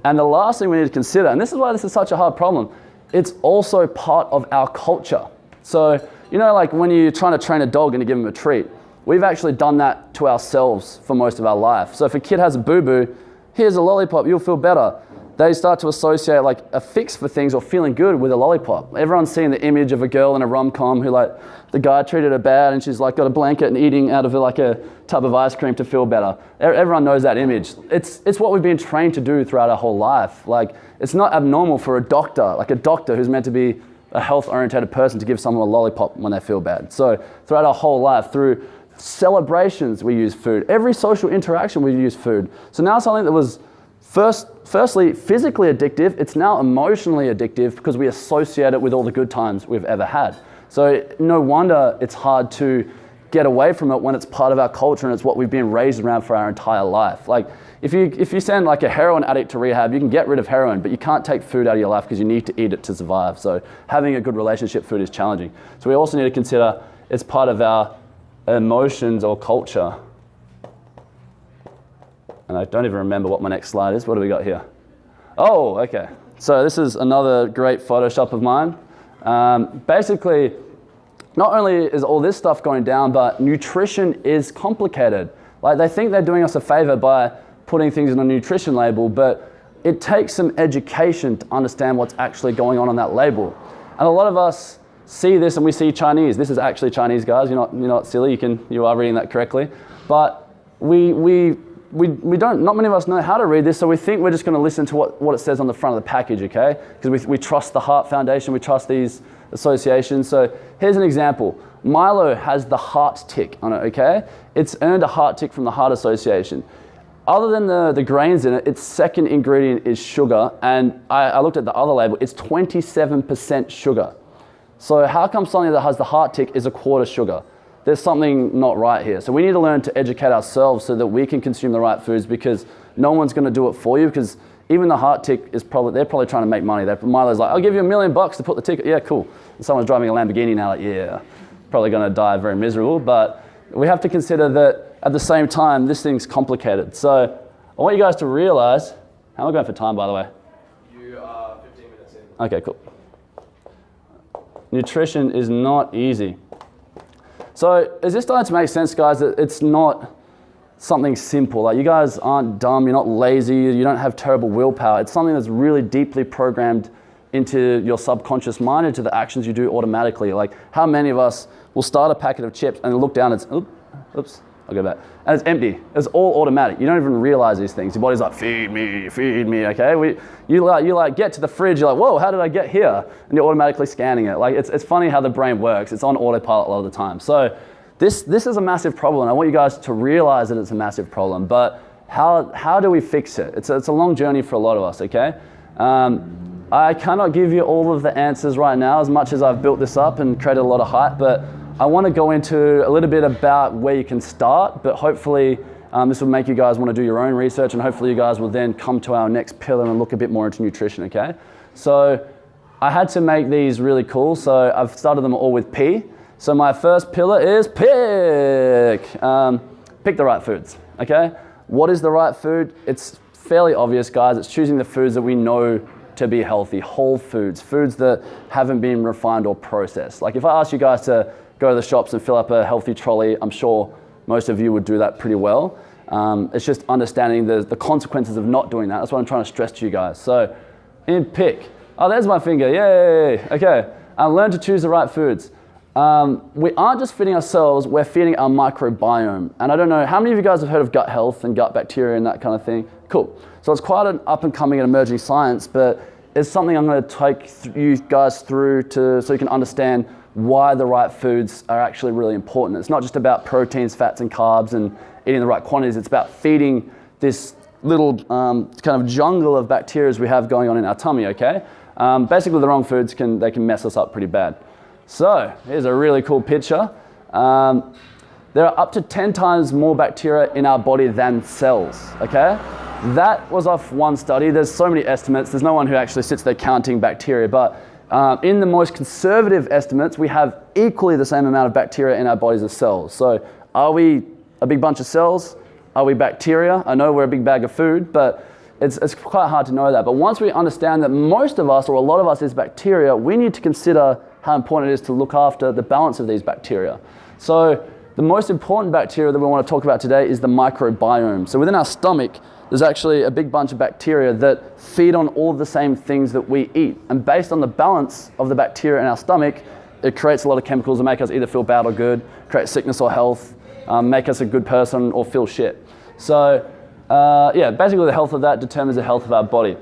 And the last thing we need to consider, and this is why this is such a hard problem, it's also part of our culture. So, you know, like when you're trying to train a dog and you give him a treat, we've actually done that to ourselves for most of our life. So if a kid has a boo-boo, here's a lollipop, you'll feel better. They start to associate like a fix for things or feeling good with a lollipop. Everyone's seen the image of a girl in a rom-com who like the guy treated her bad and she's like got a blanket and eating out of like a tub of ice cream to feel better. Everyone knows that image. It's what we've been trained to do throughout our whole life. Like it's not abnormal for a doctor who's meant to be a health-oriented person to give someone a lollipop when they feel bad. So throughout our whole life, through celebrations we use food. Every social interaction we use food. So now something that was firstly, physically addictive, it's now emotionally addictive because we associate it with all the good times we've ever had. So no wonder it's hard to get away from it when it's part of our culture and it's what we've been raised around for our entire life. Like if you send like a heroin addict to rehab, you can get rid of heroin, but you can't take food out of your life because you need to eat it to survive. So having a good relationship food is challenging. So we also need to consider it's part of our emotions or culture. And I don't even remember what my next slide is. What do we got here? Oh, okay. So this is another great Photoshop of mine. Basically, not only is all this stuff going down, but nutrition is complicated. Like they think they're doing us a favor by putting things in a nutrition label, but it takes some education to understand what's actually going on that label. And a lot of us see this and we see Chinese. This is actually Chinese, guys. You're not silly. You are reading that correctly. But we not many of us know how to read this, so we think we're just going to listen to what it says on the front of the package, okay? Because we trust the Heart Foundation, we trust these associations. So here's an example. Milo has the heart tick on it, okay? It's earned a heart tick from the Heart Association. Other than the grains in it, its second ingredient is sugar, and I looked at the other label, it's 27% sugar. So how come something that has the heart tick is a quarter sugar? There's something not right here. So we need to learn to educate ourselves so that we can consume the right foods, because no one's going to do it for you, because even the heart tick they're probably trying to make money. Milo's like, I'll give you $1 million to put the ticket. Yeah, cool. And someone's driving a Lamborghini now, like, yeah, probably going to die very miserable. But we have to consider that at the same time, this thing's complicated. So I want you guys to realize, how am I going for time, by the way? You are 15 minutes in. Okay, cool. Nutrition is not easy. So is this starting to make sense, guys, that it's not something simple? Like, you guys aren't dumb, you're not lazy, you don't have terrible willpower. It's something that's really deeply programmed into your subconscious mind, into the actions you do automatically. Like, how many of us will start a packet of chips and look down and it's, oops, I'll go back. And it's empty. It's all automatic. You don't even realize these things. Your body's like, feed me, okay? You get to the fridge, you're like, whoa, how did I get here? And you're automatically scanning it. Like, it's funny how the brain works. It's on autopilot a lot of the time. So this is a massive problem. I want you guys to realize that it's a massive problem, but how do we fix it? It's a long journey for a lot of us, okay? I cannot give you all of the answers right now, as much as I've built this up and created a lot of hype, but I want to go into a little bit about where you can start, but hopefully this will make you guys want to do your own research, and hopefully you guys will then come to our next pillar and look a bit more into nutrition, okay? So I had to make these really cool, so I've started them all with P. So my first pillar is pick. Pick the right foods, okay? What is the right food? It's fairly obvious, guys. It's choosing the foods that we know to be healthy, whole foods, foods that haven't been refined or processed. Like, if I asked you guys to go to the shops and fill up a healthy trolley, I'm sure most of you would do that pretty well. It's just understanding the consequences of not doing that. That's what I'm trying to stress to you guys. So in pick, oh, there's my finger, yay, okay. Learn to choose the right foods. We aren't just feeding ourselves, we're feeding our microbiome. And I don't know, how many of you guys have heard of gut health and gut bacteria and that kind of thing? Cool. So it's quite an up and coming and emerging science, but it's something I'm going to take you guys through so you can understand why the right foods are actually really important. It's not just about proteins, fats, and carbs and eating the right quantities. It's about feeding this little kind of jungle of bacteria we have going on in our tummy, okay? Basically, the wrong foods can mess us up pretty bad. So here's a really cool picture. There are up to 10 times more bacteria in our body than cells, okay? That was off one study. There's so many estimates. There's no one who actually sits there counting bacteria, but in the most conservative estimates, we have equally the same amount of bacteria in our bodies as cells. So are we a big bunch of cells? Are we bacteria? I know we're a big bag of food, but it's quite hard to know that. But once we understand that most of us, or a lot of us, is bacteria, we need to consider how important it is to look after the balance of these bacteria. So the most important bacteria that we want to talk about today is the microbiome. So within our stomach, there's actually a big bunch of bacteria that feed on all of the same things that we eat. And based on the balance of the bacteria in our stomach, it creates a lot of chemicals that make us either feel bad or good, create sickness or health, make us a good person or feel shit. So yeah, basically the health of that determines the health of our body.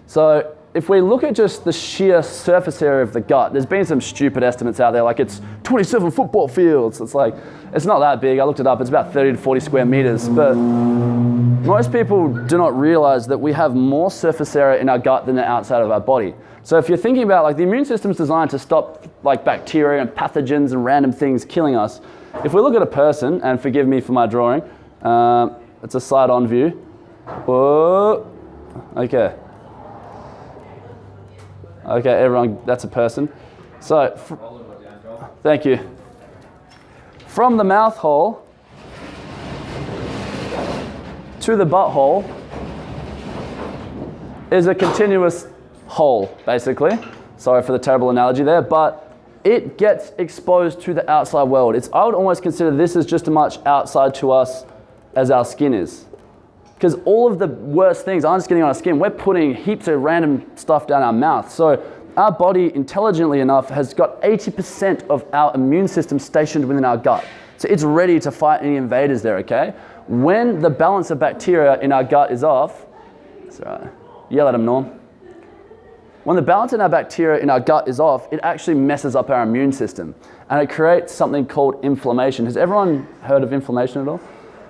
So if we look at just the sheer surface area of the gut, there's been some stupid estimates out there, like it's 27 football fields. It's like, it's not that big. I looked it up, it's about 30 to 40 square meters. But most people do not realize that we have more surface area in our gut than the outside of our body. So if you're thinking about, like, the immune system's designed to stop like bacteria and pathogens and random things killing us. If we look at a person, and forgive me for my drawing, it's a side-on view. Whoa, okay. Okay, everyone, that's a person. So, thank you. From the mouth hole to the butthole is a continuous hole, basically. Sorry for the terrible analogy there, but it gets exposed to the outside world. I would almost consider this as just as much outside to us as our skin is. Because all of the worst things aren't just getting on our skin, we're putting heaps of random stuff down our mouth. So our body, intelligently enough, has got 80% of our immune system stationed within our gut. So it's ready to fight any invaders there, okay? when the balance of bacteria in our gut is off, that's all right, yell at him, Norm. When the balance in our bacteria in our gut is off, it actually messes up our immune system and it creates something called inflammation. Has everyone heard of inflammation at all?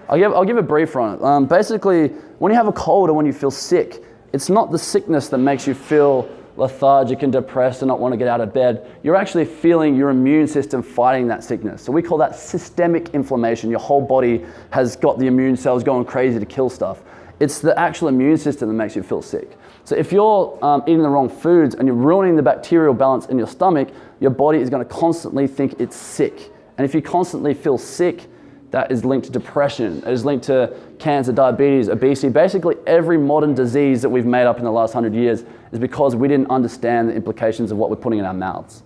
I'll give a brief on it. Basically, when you have a cold or when you feel sick, it's not the sickness that makes you feel lethargic and depressed and not want to get out of bed. You're actually feeling your immune system fighting that sickness. So we call that systemic inflammation. Your whole body has got the immune cells going crazy to kill stuff. It's the actual immune system that makes you feel sick. So if you're eating the wrong foods and you're ruining the bacterial balance in your stomach, your body is going to constantly think it's sick. And if you constantly feel sick, that is linked to depression, it is linked to cancer, diabetes, obesity. Basically every modern disease that we've made up in the last 100 years is because we didn't understand the implications of what we're putting in our mouths.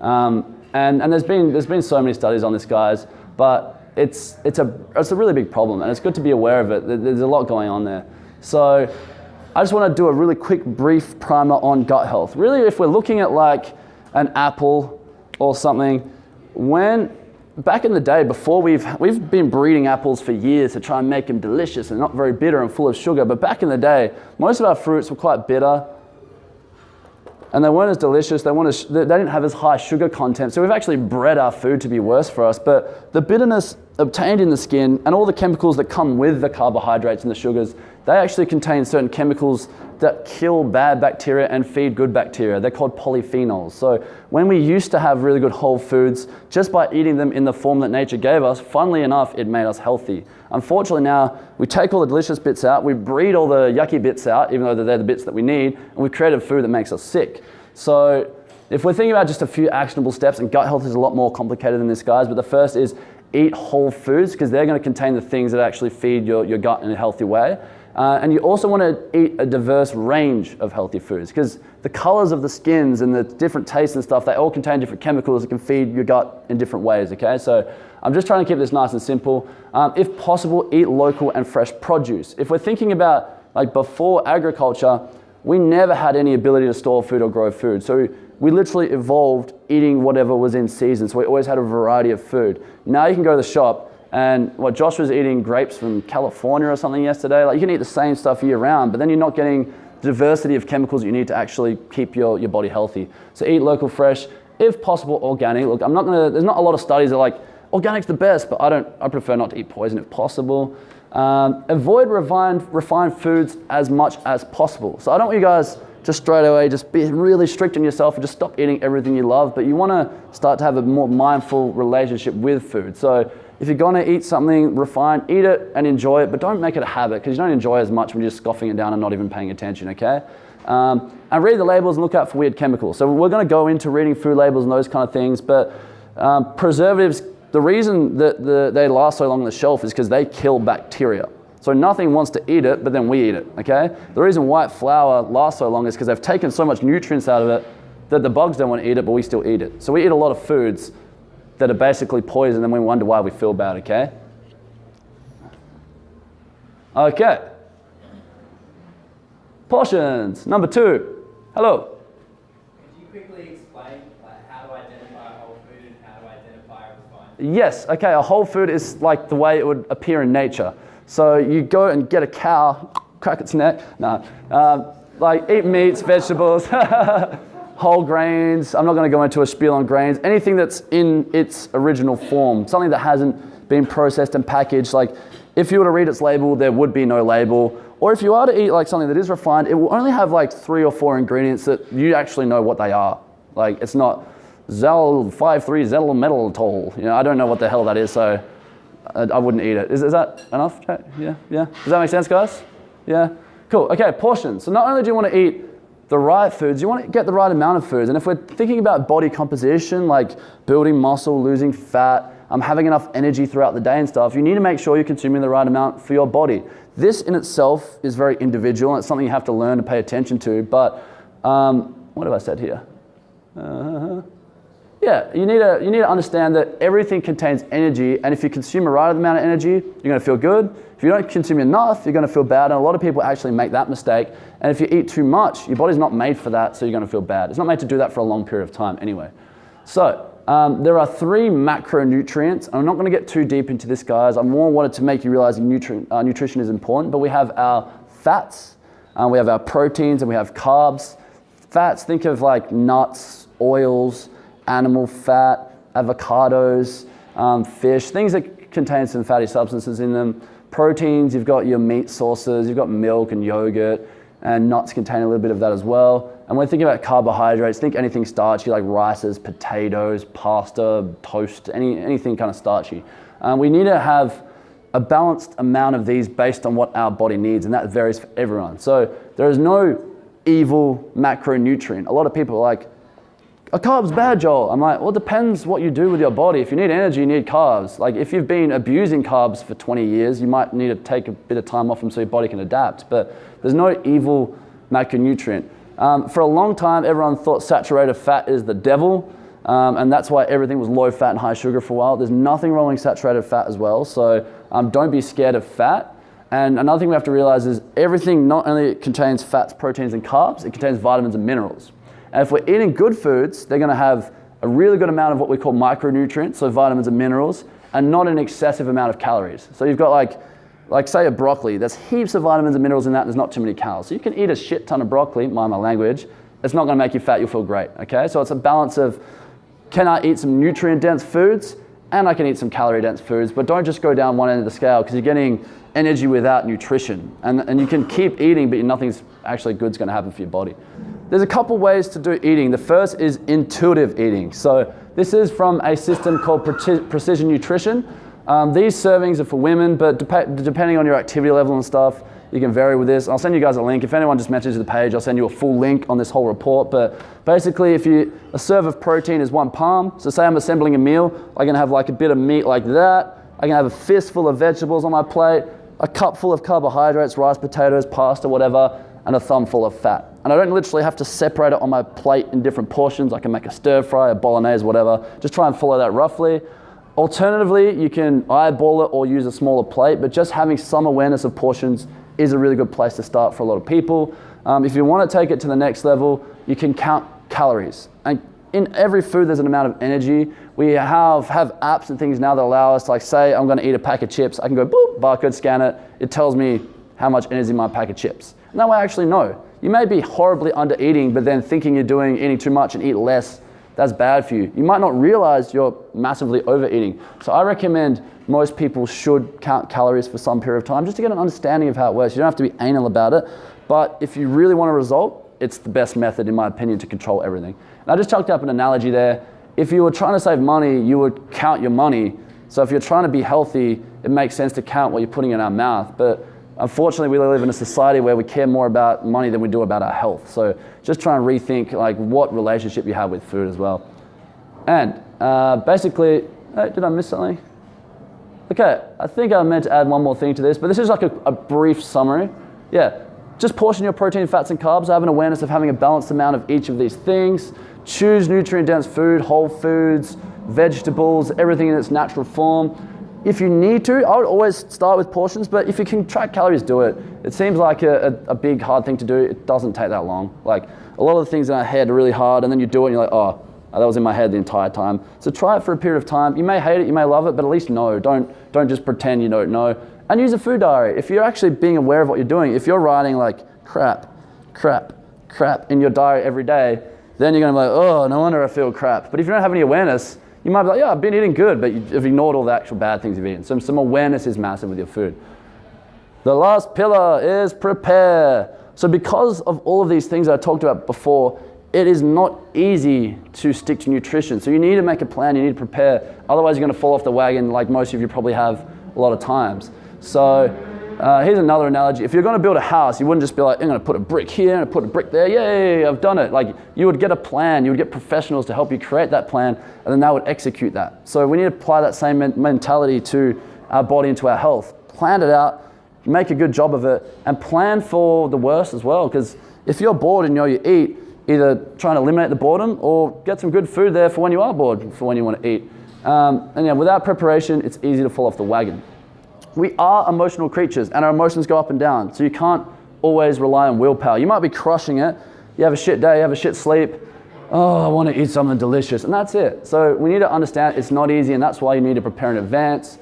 And there's been so many studies on this, guys, but it's a really big problem and it's good to be aware of it. There's a lot going on there. So I just want to do a really quick brief primer on gut health. Really, if we're looking at like an apple or something, back in the day, before we've been breeding apples for years to try and make them delicious and not very bitter and full of sugar, but back in the day, most of our fruits were quite bitter and they weren't as delicious, they didn't have as high sugar content, so we've actually bred our food to be worse for us. But the bitterness obtained in the skin and all the chemicals that come with the carbohydrates and the sugars, they actually contain certain chemicals that kill bad bacteria and feed good bacteria. They're called polyphenols. So when we used to have really good whole foods, just by eating them in the form that nature gave us, funnily enough, it made us healthy. Unfortunately now, we take all the delicious bits out, we breed all the yucky bits out, even though they're the bits that we need, and we've created food that makes us sick. So if we're thinking about just a few actionable steps, and gut health is a lot more complicated than this, guys, but the first is eat whole foods, because they're going to contain the things that actually feed your gut in a healthy way. And you also want to eat a diverse range of healthy foods, because the colors of the skins and the different tastes and stuff, they all contain different chemicals that can feed your gut in different ways, okay? So I'm just trying to keep this nice and simple. If possible, eat local and fresh produce. If we're thinking about like before agriculture, we never had any ability to store food or grow food. So we literally evolved eating whatever was in season. So we always had a variety of food. Now you can go to the shop and Josh was eating grapes from California or something yesterday. Like you can eat the same stuff year round, but then you're not getting the diversity of chemicals you need to actually keep your body healthy. So eat local, fresh, if possible, organic. Look, there's not a lot of studies that are like, organic's the best, but I prefer not to eat poison if possible. Avoid refined foods as much as possible. So I don't want you guys just straight away just be really strict on yourself and just stop eating everything you love, but you want to start to have a more mindful relationship with food. So if you're going to eat something refined, eat it and enjoy it, but don't make it a habit, because you don't enjoy it as much when you're just scoffing it down and not even paying attention, okay? And read the labels and look out for weird chemicals. So we're going to go into reading food labels and those kind of things, but preservatives, the reason that they last so long on the shelf is because they kill bacteria. So nothing wants to eat it, but then we eat it, okay? The reason white flour lasts so long is because they've taken so much nutrients out of it that the bugs don't want to eat it, but we still eat it. So we eat a lot of foods that are basically poison, and then we wonder why we feel bad, okay? Okay. Portions, number 2. Hello. Could you quickly explain how to identify a whole food and how to identify a refined? Yes, okay, a whole food is like the way it would appear in nature. So you go and get a cow, crack its neck, like eat meats, vegetables, whole grains. I'm not going to go into a spiel on grains. Anything that's in its original form, something that hasn't been processed and packaged. Like if you were to read its label, there would be no label. Or if you are to eat like something that is refined, it will only have like 3 or 4 ingredients that you actually know what they are. Like it's not Zel-5,3-zetylmethyl. You know, I don't know what the hell that is, so I wouldn't eat it. Is that enough? Yeah? Does that make sense, guys? Yeah? Cool. Okay, portions. So not only do you want to eat the right foods, you want to get the right amount of foods. And if we're thinking about body composition, like building muscle, losing fat, having enough energy throughout the day and stuff, you need to make sure you're consuming the right amount for your body. This in itself is very individual, and it's something you have to learn to pay attention to. But what have I said here? Yeah, you need to understand that everything contains energy, and if you consume a right amount of energy, you're going to feel good. If you don't consume enough, you're going to feel bad, and a lot of people actually make that mistake. And if you eat too much, your body's not made for that, so you're going to feel bad. It's not made to do that for a long period of time anyway. So There are 3 macronutrients. I'm not going to get too deep into this, guys. I more wanted to make you realize nutrition is important, but we have our fats, we have our proteins, and we have carbs. Fats, think of like nuts, oils, animal fat, avocados, fish, things that contain some fatty substances in them. Proteins, you've got your meat sources, you've got milk and yogurt, and nuts contain a little bit of that as well. And when thinking about carbohydrates, think anything starchy like rices, potatoes, pasta, toast, anything kind of starchy. We need to have a balanced amount of these based on what our body needs, and that varies for everyone. So there is no evil macronutrient. A lot of people are like, a carb's bad, Joel. I'm like, well, it depends what you do with your body. If you need energy, you need carbs. Like if you've been abusing carbs for 20 years, you might need to take a bit of time off them so your body can adapt. But there's no evil macronutrient. For a long time, everyone thought saturated fat is the devil. And that's why everything was low fat and high sugar for a while. There's nothing wrong with saturated fat as well. So don't be scared of fat. And another thing we have to realize is everything not only contains fats, proteins, and carbs, it contains vitamins and minerals. And if we're eating good foods, they're going to have a really good amount of what we call micronutrients, so vitamins and minerals, and not an excessive amount of calories. So you've got like say a broccoli, there's heaps of vitamins and minerals in that, and there's not too many calories. So you can eat a shit ton of broccoli, mind my language, it's not going to make you fat, you'll feel great, okay? So it's a balance of, can I eat some nutrient-dense foods, and I can eat some calorie-dense foods, but don't just go down one end of the scale, because you're getting energy without nutrition. And you can keep eating, but nothing's actually good's going to happen for your body. There's a couple ways to do eating. The first is intuitive eating. So this is from a system called Precision Nutrition. These servings are for women, but depending on your activity level and stuff, you can vary with this. I'll send you guys a link. If anyone just messages the page, I'll send you a full link on this whole report. But basically, a serve of protein is 1 palm. So say I'm assembling a meal, I can have like a bit of meat like that. I can have a fistful of vegetables on my plate, a cup full of carbohydrates, rice, potatoes, pasta, whatever, and a thumb full of fat. And I don't literally have to separate it on my plate in different portions. I can make a stir fry, a bolognese, whatever. Just try and follow that roughly. Alternatively, you can eyeball it or use a smaller plate, but just having some awareness of portions is a really good place to start for a lot of people. If you want to take it to the next level, you can count calories. And in every food, there's an amount of energy. We have apps and things now that allow us, like say I'm going to eat a pack of chips, I can go boop, barcode scan it, it tells me how much energy in my pack of chips. And that way I actually know. You may be horribly under eating, but then thinking you're eating too much and eat less, that's bad for you. You might not realize you're massively overeating. So I recommend most people should count calories for some period of time just to get an understanding of how it works. You don't have to be anal about it, but if you really want a result, it's the best method, in my opinion, to control everything. And I just chucked up an analogy there. If you were trying to save money, you would count your money. So if you're trying to be healthy, it makes sense to count what you're putting in our mouth. But unfortunately, we live in a society where we care more about money than we do about our health. So just try and rethink like what relationship you have with food as well. And basically, hey, did I miss something? Okay, I think I meant to add one more thing to this, but this is like a brief summary. Yeah, just portion your protein, fats, and carbs. Have an awareness of having a balanced amount of each of these things. Choose nutrient-dense food, whole foods, vegetables, everything in its natural form. If you need to, I would always start with portions, but if you can track calories, do it. It seems like a big, hard thing to do. It doesn't take that long. Like a lot of the things in our head are really hard, and then you do it and you're like, oh, that was in my head the entire time. So try it for a period of time. You may hate it, you may love it, but at least know. Don't just pretend you don't know. And use a food diary. If you're actually being aware of what you're doing, if you're writing like crap in your diary every day, then you're gonna be like, oh, no wonder I feel crap. But if you don't have any awareness, you might be like, yeah, I've been eating good, but you've ignored all the actual bad things you've eaten. So some awareness is massive with your food. The last pillar is prepare. So because of all of these things I talked about before, it is not easy to stick to nutrition. So you need to make a plan, you need to prepare. Otherwise you're gonna fall off the wagon like most of you probably have a lot of times. So here's another analogy. If you're gonna build a house, you wouldn't just be like, I'm gonna put a brick here and put a brick there. Yay, I've done it. Like you would get a plan, you would get professionals to help you create that plan, and then they would execute that. So we need to apply that same mentality to our body and to our health. Plan it out, make a good job of it, and plan for the worst as well. Because if you're bored and you eat, either try and eliminate the boredom or get some good food there for when you are bored, for when you want to eat. And yeah, without preparation, it's easy to fall off the wagon. We are emotional creatures and our emotions go up and down. So you can't always rely on willpower. You might be crushing it. You have a shit day, you have a shit sleep. oh, I want to eat something delicious, and that's it. So we need to understand it's not easy, and that's why you need to prepare in advance.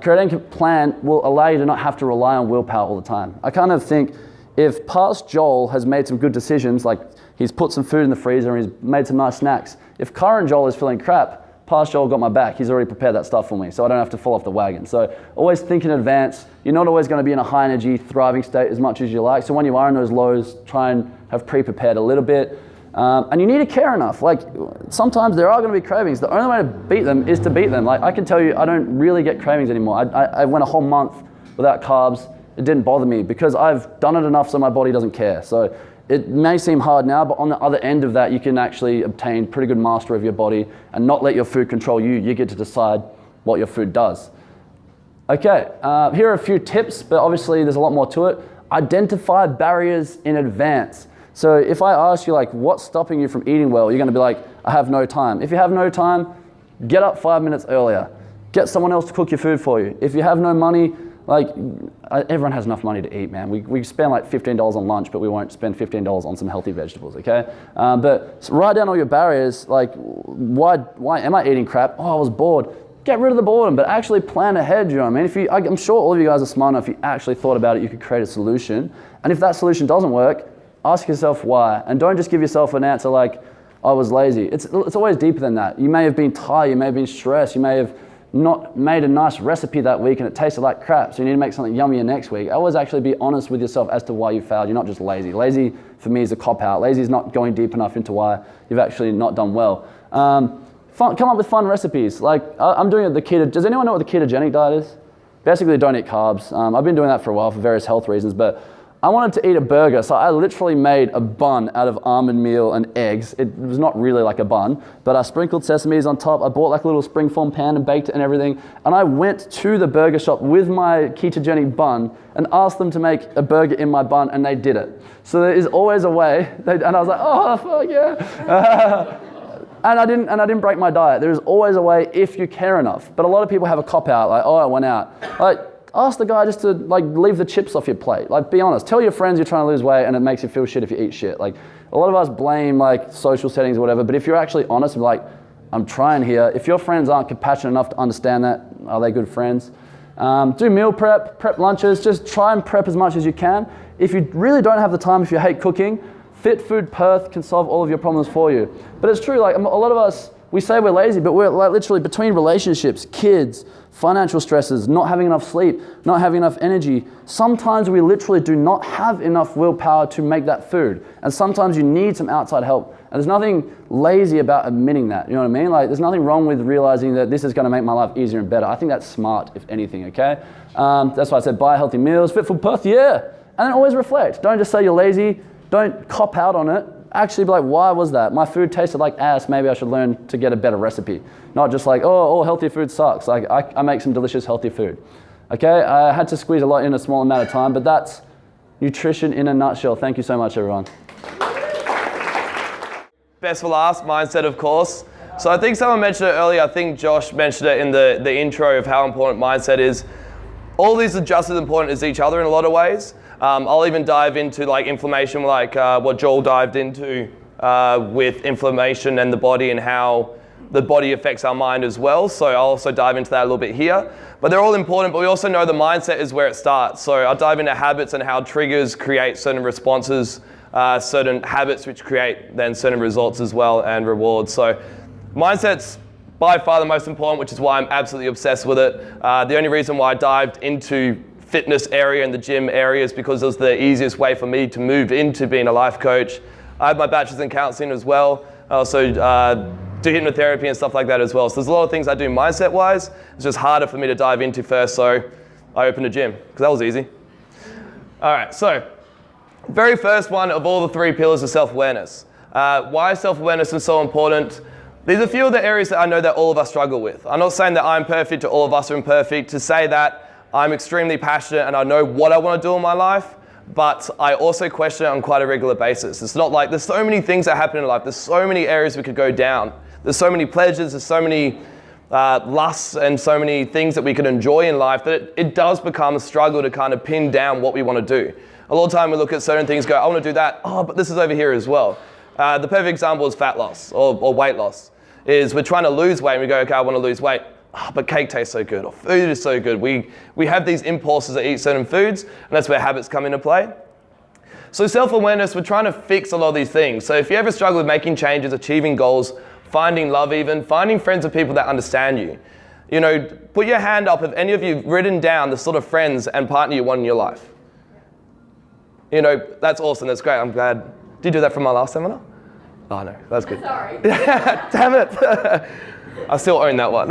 Creating plan will allow you to not have to rely on willpower all the time. I kind of think if past Joel has made some good decisions, like he's put some food in the freezer and he's made some nice snacks, if current Joel is feeling crap, past Joel got my back. He's already prepared that stuff for me, so I don't have to fall off the wagon. So always think in advance. You're not always going to be in a high energy, thriving state as much as you like. So when you are in those lows, try and have pre-prepared a little bit. And you need to care enough. Like sometimes there are going to be cravings. The only way to beat them is to beat them. Like I can tell you, I don't really get cravings anymore. I went a whole month without carbs. It didn't bother me because I've done it enough so my body doesn't care. So it may seem hard now, but on the other end of that, you can actually obtain pretty good mastery of your body and not let your food control you. You get to decide what your food does. Okay, here are a few tips, but obviously there's a lot more to it. Identify barriers in advance. So if I ask you like, what's stopping you from eating well? You're gonna be like, I have no time. If you have no time, get up 5 minutes earlier. Get someone else to cook your food for you. If you have no money, like everyone has enough money to eat, man. We spend like $15 on lunch, but we won't spend $15 on some healthy vegetables, okay? But write down all your barriers, like why am I eating crap? Oh, I was bored. Get rid of the boredom, but actually plan ahead, you know what I mean? I'm sure all of you guys are smart enough, if you actually thought about it, you could create a solution. And if that solution doesn't work, ask yourself why. And don't just give yourself an answer like, I was lazy. It's always deeper than that. You may have been tired, you may have been stressed, you may have not made a nice recipe that week and it tasted like crap, so you need to make something yummier next week. Always actually be honest with yourself as to why you failed. You're not just lazy. Lazy for me is a cop-out. Lazy is not going deep enough into why you've actually not done well. Come up with fun recipes. Like I'm doing the keto. Does anyone know what the ketogenic diet is? Basically, don't eat carbs. I've been doing that for a while for various health reasons, but I wanted to eat a burger, so I literally made a bun out of almond meal and eggs. It was not really like a bun, but I sprinkled sesames on top. I bought like a little springform pan and baked it and everything. And I went to the burger shop with my ketogenic bun and asked them to make a burger in my bun, and they did it. So there is always a way. And I was like, oh, fuck yeah. And I didn't break my diet. There is always a way if you care enough. But a lot of people have a cop-out, like, oh, I went out. Like, ask the guy just to like leave the chips off your plate. Like, be honest. Tell your friends you're trying to lose weight and it makes you feel shit if you eat shit. Like, a lot of us blame like social settings or whatever, but if you're actually honest and like, I'm trying here, if your friends aren't compassionate enough to understand that, are they good friends? Do meal prep lunches, just try and prep as much as you can. If you really don't have the time, if you hate cooking, Fit Food Perth can solve all of your problems for you. But it's true, like a lot of us, we say we're lazy, but we're like literally between relationships, kids, financial stresses, not having enough sleep, not having enough energy. Sometimes we literally do not have enough willpower to make that food. And sometimes you need some outside help. And there's nothing lazy about admitting that, you know what I mean? Like there's nothing wrong with realizing that this is gonna make my life easier and better. I think that's smart, if anything, okay? That's why I said buy healthy meals, Fit for Perth, yeah. And then always reflect. Don't just say you're lazy, don't cop out on it. Actually be like, why was that? My food tasted like ass, maybe I should learn to get a better recipe. Not just like, oh, all healthy food sucks. Like I make some delicious healthy food. Okay, I had to squeeze a lot in a small amount of time, but that's nutrition in a nutshell. Thank you so much, everyone. Best for last, mindset, of course. So I think someone mentioned it earlier. I think Josh mentioned it in the intro of how important mindset is. All these are just as important as each other in a lot of ways. I'll even dive into like inflammation, like what Joel dived into with inflammation and the body and how the body affects our mind as well. So I'll also dive into that a little bit here. But they're all important, but we also know the mindset is where it starts. So I'll dive into habits and how triggers create certain responses, certain habits which create then certain results as well and rewards. So mindset's by far the most important, which is why I'm absolutely obsessed with it. The only reason why I dived into fitness area and the gym area is because it was the easiest way for me to move into being a life coach. I have my bachelor's in counseling as well. I also do hypnotherapy and stuff like that as well. So there's a lot of things I do mindset wise. It's just harder for me to dive into first, so I opened a gym because that was easy. All right, so very first one of all the three pillars of self-awareness. Why self-awareness is so important? There's a few of the areas that I know that all of us struggle with. I'm not saying that I'm perfect or all of us are imperfect. To say that I'm extremely passionate and I know what I want to do in my life, but I also question it on quite a regular basis. It's not like there's so many things that happen in life. There's so many areas we could go down. There's so many pleasures, there's so many lusts and so many things that we could enjoy in life that it does become a struggle to kind of pin down what we want to do. A lot of time we look at certain things, go, I want to do that, oh, but this is over here as well. The perfect example is fat loss or weight loss. Is we're trying to lose weight and we go, okay, I want to lose weight. Oh, but cake tastes so good, or food is so good. We have these impulses to eat certain foods, and that's where habits come into play. So self-awareness, we're trying to fix a lot of these things. So if you ever struggle with making changes, achieving goals, finding love even, finding friends and people that understand you, you know, put your hand up if any of you have written down the sort of friends and partner you want in your life. You know, that's awesome, that's great, I'm glad. Did you do that from my last seminar? Oh no, that's good. Sorry. Damn it. I still own that one.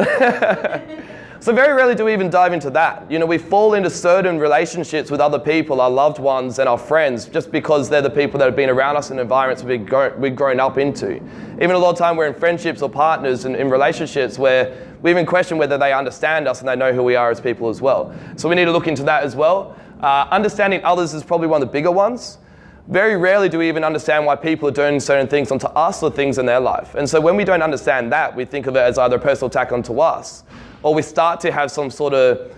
So very rarely do we even dive into that. You know, we fall into certain relationships with other people, our loved ones and our friends, just because they're the people that have been around us in environments we've grown up into. Even a lot of time we're in friendships or partners and in relationships where we even question whether they understand us and they know who we are as people as well. So we need to look into that as well. Understanding others is probably one of the bigger ones. Very rarely do we even understand why people are doing certain things onto us or things in their life. And so when we don't understand that, we think of it as either a personal attack onto us, or we start to have some sort of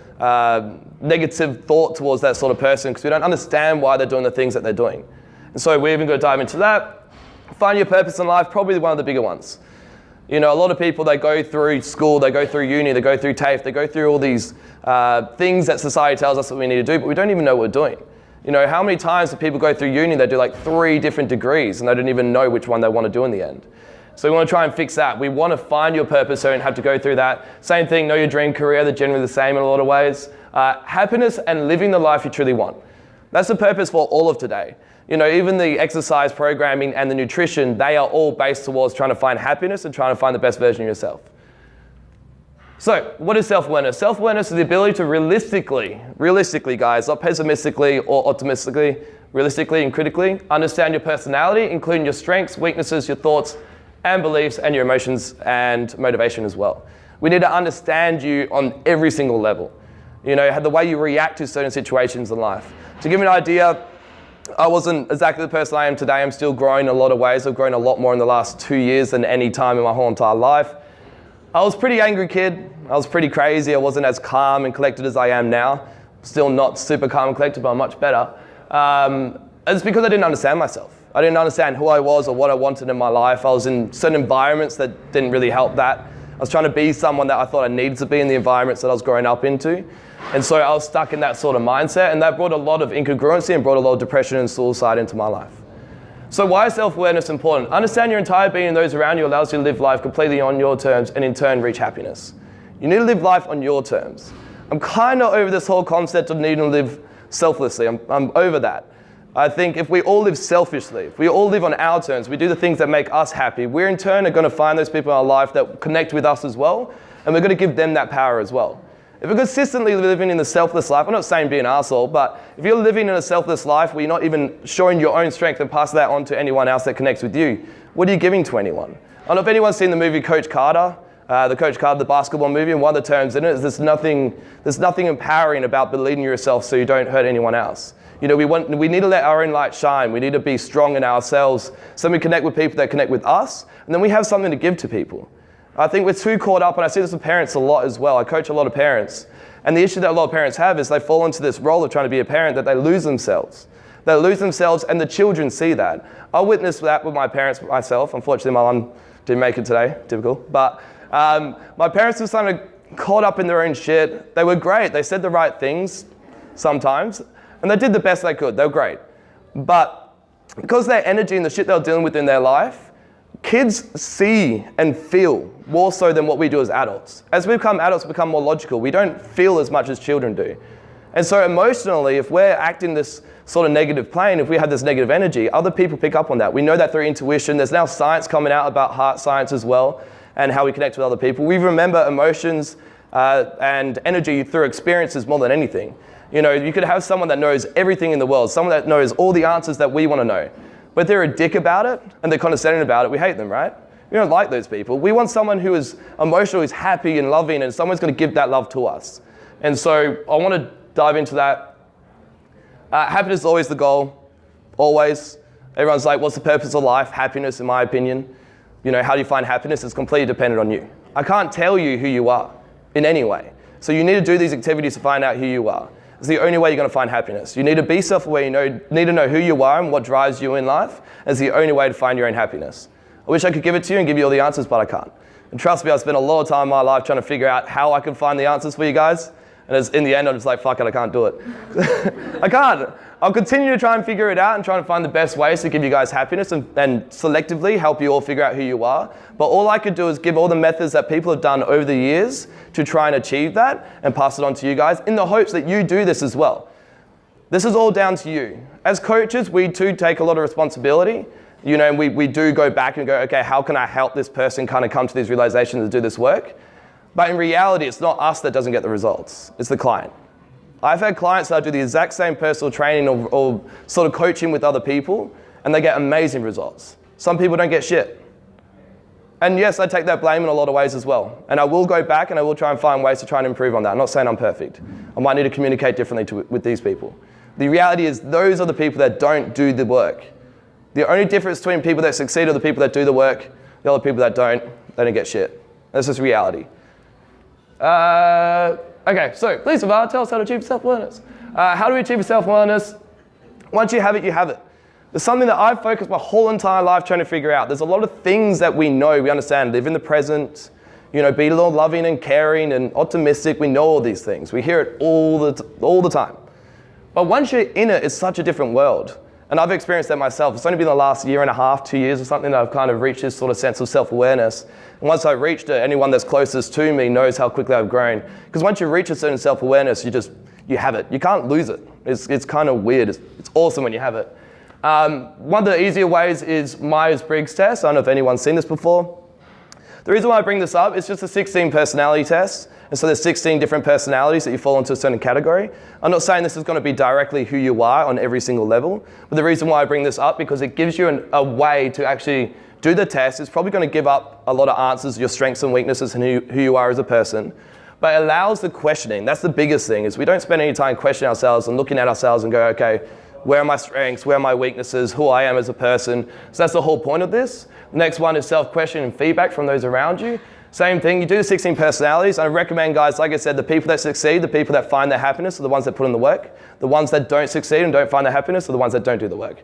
negative thought towards that sort of person because we don't understand why they're doing the things that they're doing. And so we're even going to dive into that. Find your purpose in life, probably one of the bigger ones. You know, a lot of people, they go through school, they go through uni, they go through TAFE, they go through all these things that society tells us that we need to do, but we don't even know what we're doing. You know, how many times do people go through uni, they do like 3 different degrees and they don't even know which one they want to do in the end. So we want to try and fix that. We want to find your purpose so you don't have to go through that. Same thing, know your dream career, they're generally the same in a lot of ways. Happiness and living the life you truly want. That's the purpose for all of today. You know, even the exercise programming and the nutrition, they are all based towards trying to find happiness and trying to find the best version of yourself. So, what is self-awareness? Self-awareness is the ability to realistically guys, not pessimistically or optimistically, realistically and critically, understand your personality, including your strengths, weaknesses, your thoughts and beliefs, and your emotions and motivation as well. We need to understand you on every single level. You know, the way you react to certain situations in life. To give you an idea, I wasn't exactly the person I am today. I'm still growing in a lot of ways. I've grown a lot more in the last 2 years than any time in my whole entire life. I was a pretty angry kid. I was pretty crazy. I wasn't as calm and collected as I am now. Still not super calm and collected, but I'm much better. It's because I didn't understand myself. I didn't understand who I was or what I wanted in my life. I was in certain environments that didn't really help that. I was trying to be someone that I thought I needed to be in the environments that I was growing up into. And so I was stuck in that sort of mindset, and that brought a lot of incongruency and brought a lot of depression and suicide into my life. So why is self-awareness important? Understand your entire being and those around you allows you to live life completely on your terms and in turn reach happiness. You need to live life on your terms. I'm kind of over this whole concept of needing to live selflessly. I'm over that. I think if we all live selfishly, if we all live on our terms, we do the things that make us happy, we in turn are going to find those people in our life that connect with us as well, and we're going to give them that power as well. If you're consistently living in the selfless life, I'm not saying be an arsehole, but if you're living in a selfless life where you're not even showing your own strength and pass that on to anyone else that connects with you, what are you giving to anyone? I don't know if anyone's seen the movie Coach Carter, the basketball movie, and one of the terms in it is there's nothing empowering about believing in yourself so you don't hurt anyone else. You know, we need to let our own light shine. We need to be strong in ourselves so we connect with people that connect with us, and then we have something to give to people. I think we're too caught up, and I see this with parents a lot as well. I coach a lot of parents, and the issue that a lot of parents have is they fall into this role of trying to be a parent that they lose themselves. They lose themselves, and the children see that. I witnessed that with my parents myself. Unfortunately, my mum didn't make it today, typical. But my parents were kind of caught up in their own shit. They were great. They said the right things sometimes, and they did the best they could. They were great. But because their energy and the shit they were dealing with in their life, kids see and feel more so than what we do as adults. As we become adults, we become more logical. We don't feel as much as children do. And so emotionally, if we're acting this sort of negative plane, if we have this negative energy, other people pick up on that. We know that through intuition. There's now science coming out about heart science as well and how we connect with other people. We remember emotions and energy through experiences more than anything. You know, you could have someone that knows everything in the world, someone that knows all the answers that we want to know. But if they're a dick about it and they're condescending about it, we hate them, right? We don't like those people. We want someone who is emotional, who's happy and loving, and someone's going to give that love to us. And so I want to dive into that. Happiness is always the goal, always. Everyone's like, what's the purpose of life? Happiness, in my opinion. You know, how do you find happiness? It's completely dependent on you. I can't tell you who you are in any way. So you need to do these activities to find out who you are. It's the only way you're going to find happiness. You need to be self-aware. You need to know who you are and what drives you in life. It's the only way to find your own happiness. I wish I could give it to you and give you all the answers, but I can't. And trust me, I've spent a lot of time in my life trying to figure out how I can find the answers for you guys. And in the end, I'm just like, fuck it, I can't do it. I can't. I'll continue to try and figure it out and try and find the best ways to give you guys happiness and selectively help you all figure out who you are. But all I could do is give all the methods that people have done over the years to try and achieve that and pass it on to you guys in the hopes that you do this as well. This is all down to you. As coaches, we too take a lot of responsibility. You know, we do go back and go, okay, how can I help this person kind of come to these realizations and do this work? But in reality, it's not us that doesn't get the results. It's the client. I've had clients that do the exact same personal training or sort of coaching with other people, and they get amazing results. Some people don't get shit. And yes, I take that blame in a lot of ways as well. And I will go back and I will try and find ways to try and improve on that. I'm not saying I'm perfect. I might need to communicate differently with these people. The reality is those are the people that don't do the work. The only difference between people that succeed are the people that do the work. The other people that don't, they don't get shit. That's just reality. Okay, so please, Navar, tell us how to achieve self-awareness. How do we achieve self-awareness? Once you have it, you have it. There's something that I've focused my whole entire life trying to figure out. There's a lot of things that we know, we understand, live in the present, you know, be a little loving and caring and optimistic. We know all these things. We hear it all the time. But once you're in it, it's such a different world. And I've experienced that myself. It's only been the last year and a half, 2 years or something that I've kind of reached this sort of sense of self-awareness. And once I reached it, anyone that's closest to me knows how quickly I've grown. Because once you reach a certain self-awareness, you have it. You can't lose it. It's kind of weird. It's awesome when you have it. One of the easier ways is Myers-Briggs test. I don't know if anyone's seen this before. The reason why I bring this up, it's just a 16 personality test. And so there's 16 different personalities that you fall into a certain category. I'm not saying this is going to be directly who you are on every single level, but the reason why I bring this up because it gives you a way to actually do the test. It's probably going to give up a lot of answers, your strengths and weaknesses and who you are as a person, but it allows the questioning. That's the biggest thing, is we don't spend any time questioning ourselves and looking at ourselves and go, okay, where are my strengths, where are my weaknesses, who I am as a person. So that's the whole point of this. The next one is self-questioning and feedback from those around you. Same thing, you do the 16 personalities. I recommend, guys, like I said, the people that succeed, the people that find their happiness are the ones that put in the work. The ones that don't succeed and don't find their happiness are the ones that don't do the work.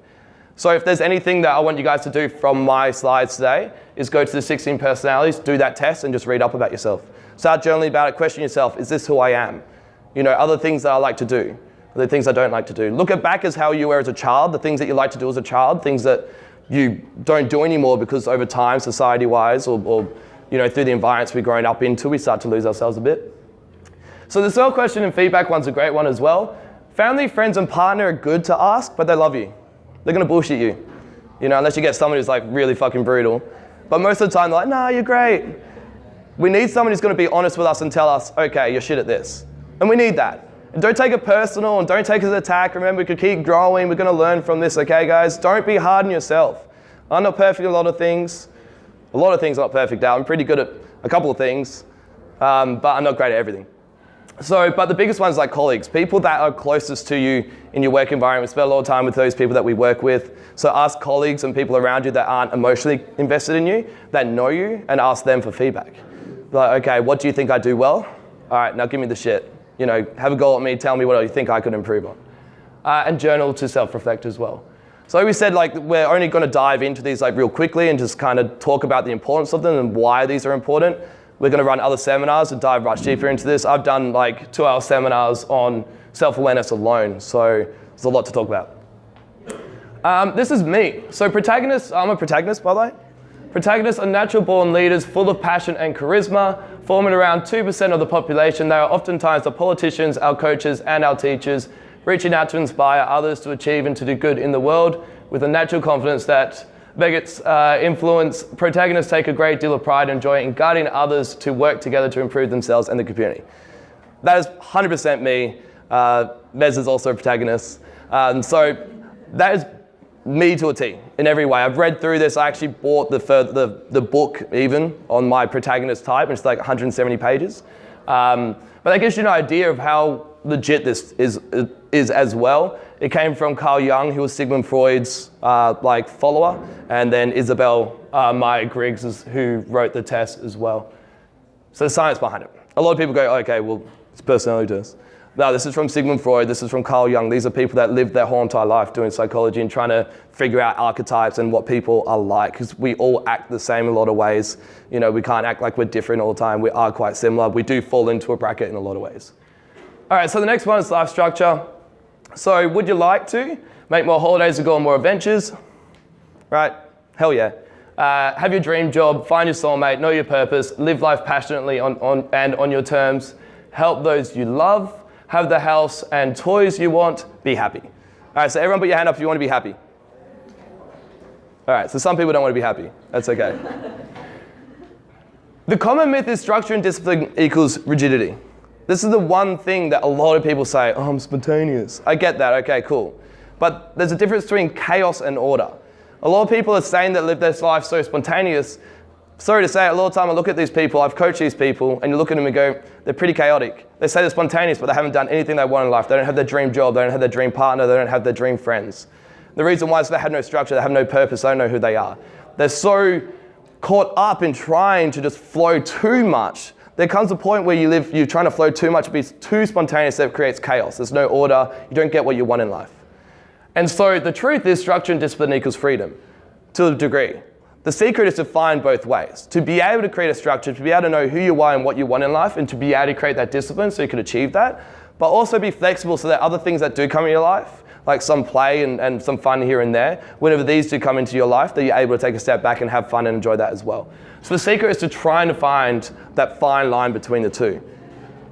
So if there's anything that I want you guys to do from my slides today, is go to the 16 personalities, do that test and just read up about yourself. Start journaling about it, question yourself, is this who I am? You know, other things that I like to do, the things I don't like to do. Look at back as how you were as a child, the things that you like to do as a child, things that you don't do anymore because over time, society-wise or you know, through the environments we've grown up into, we start to lose ourselves a bit. So the self-question and feedback one's a great one as well. Family, friends, and partner are good to ask, but they love you. They're gonna bullshit you. You know, unless you get someone who's like really fucking brutal. But most of the time they're like, nah, you're great. We need someone who's gonna be honest with us and tell us, okay, you're shit at this. And we need that. And don't take it personal and don't take it as an attack. Remember, we could keep growing. We're gonna learn from this, okay, guys? Don't be hard on yourself. I'm not perfect at a lot of things. A lot of things are not perfect out. I'm pretty good at a couple of things, but I'm not great at everything. So, but the biggest ones like colleagues, people that are closest to you in your work environment. We spend a lot of time with those people that we work with. So ask colleagues and people around you that aren't emotionally invested in you, that know you, and ask them for feedback. Like, okay, what do you think I do well? All right, now give me the shit. You know, have a go at me, tell me what you think I could improve on. And journal to self-reflect as well. So like we said, like, we're only going to dive into these like real quickly and just kind of talk about the importance of them and why these are important. We're going to run other seminars and dive much deeper into this. I've done like 2-hour seminars on self-awareness alone, so there's a lot to talk about. This is me. So protagonists, I'm a protagonist by the way. Protagonists are natural born leaders full of passion and charisma, forming around 2% of the population. They are oftentimes the politicians, our coaches, and our teachers, reaching out to inspire others to achieve and to do good in the world with a natural confidence that begets influence. Protagonists take a great deal of pride and joy in guiding others to work together to improve themselves and the community. That is 100% me. Mez is also a protagonist. So that is me to a T in every way. I've read through this. I actually bought the book even on my protagonist type, and it's like 170 pages. But that gives you an idea of how legit this is as well. It came from Carl Jung, who was Sigmund Freud's like follower, and then Isabel Meyer-Griggs is who wrote the test as well. So the science behind it. A lot of people go, okay, well, it's a personality test. No, this is from Sigmund Freud, this is from Carl Jung. These are people that lived their whole entire life doing psychology and trying to figure out archetypes and what people are like, because we all act the same in a lot of ways. You know, we can't act like we're different all the time. We are quite similar. We do fall into a bracket in a lot of ways. All right, so the next one is life structure. So would you like to make more holidays and go on more adventures? Right, hell yeah. Have your dream job, find your soulmate, know your purpose, live life passionately on your terms, help those you love, have the house and toys you want, be happy. All right, so everyone put your hand up if you want to be happy. All right, so some people don't want to be happy. That's okay. The common myth is structure and discipline equals rigidity. This is the one thing that a lot of people say, oh, I'm spontaneous. I get that, okay, cool. But there's a difference between chaos and order. A lot of people are saying that live their life so spontaneous. Sorry to say, a lot of time I look at these people, I've coached these people, and you look at them and go, they're pretty chaotic. They say they're spontaneous, but they haven't done anything they want in life. They don't have their dream job, they don't have their dream partner, they don't have their dream friends. The reason why is they have no structure, they have no purpose, they don't know who they are. They're so caught up in trying to just flow too much. There comes a point where you're trying to flow too much, be too spontaneous, that creates chaos. There's no order, you don't get what you want in life. And so the truth is structure and discipline equals freedom, to a degree. The secret is to find both ways. To be able to create a structure, to be able to know who you are and what you want in life, and to be able to create that discipline so you can achieve that, but also be flexible so that other things that do come in your life, like some play and some fun here and there, whenever these do come into your life, that you're able to take a step back and have fun and enjoy that as well. So the secret is to try and find that fine line between the two.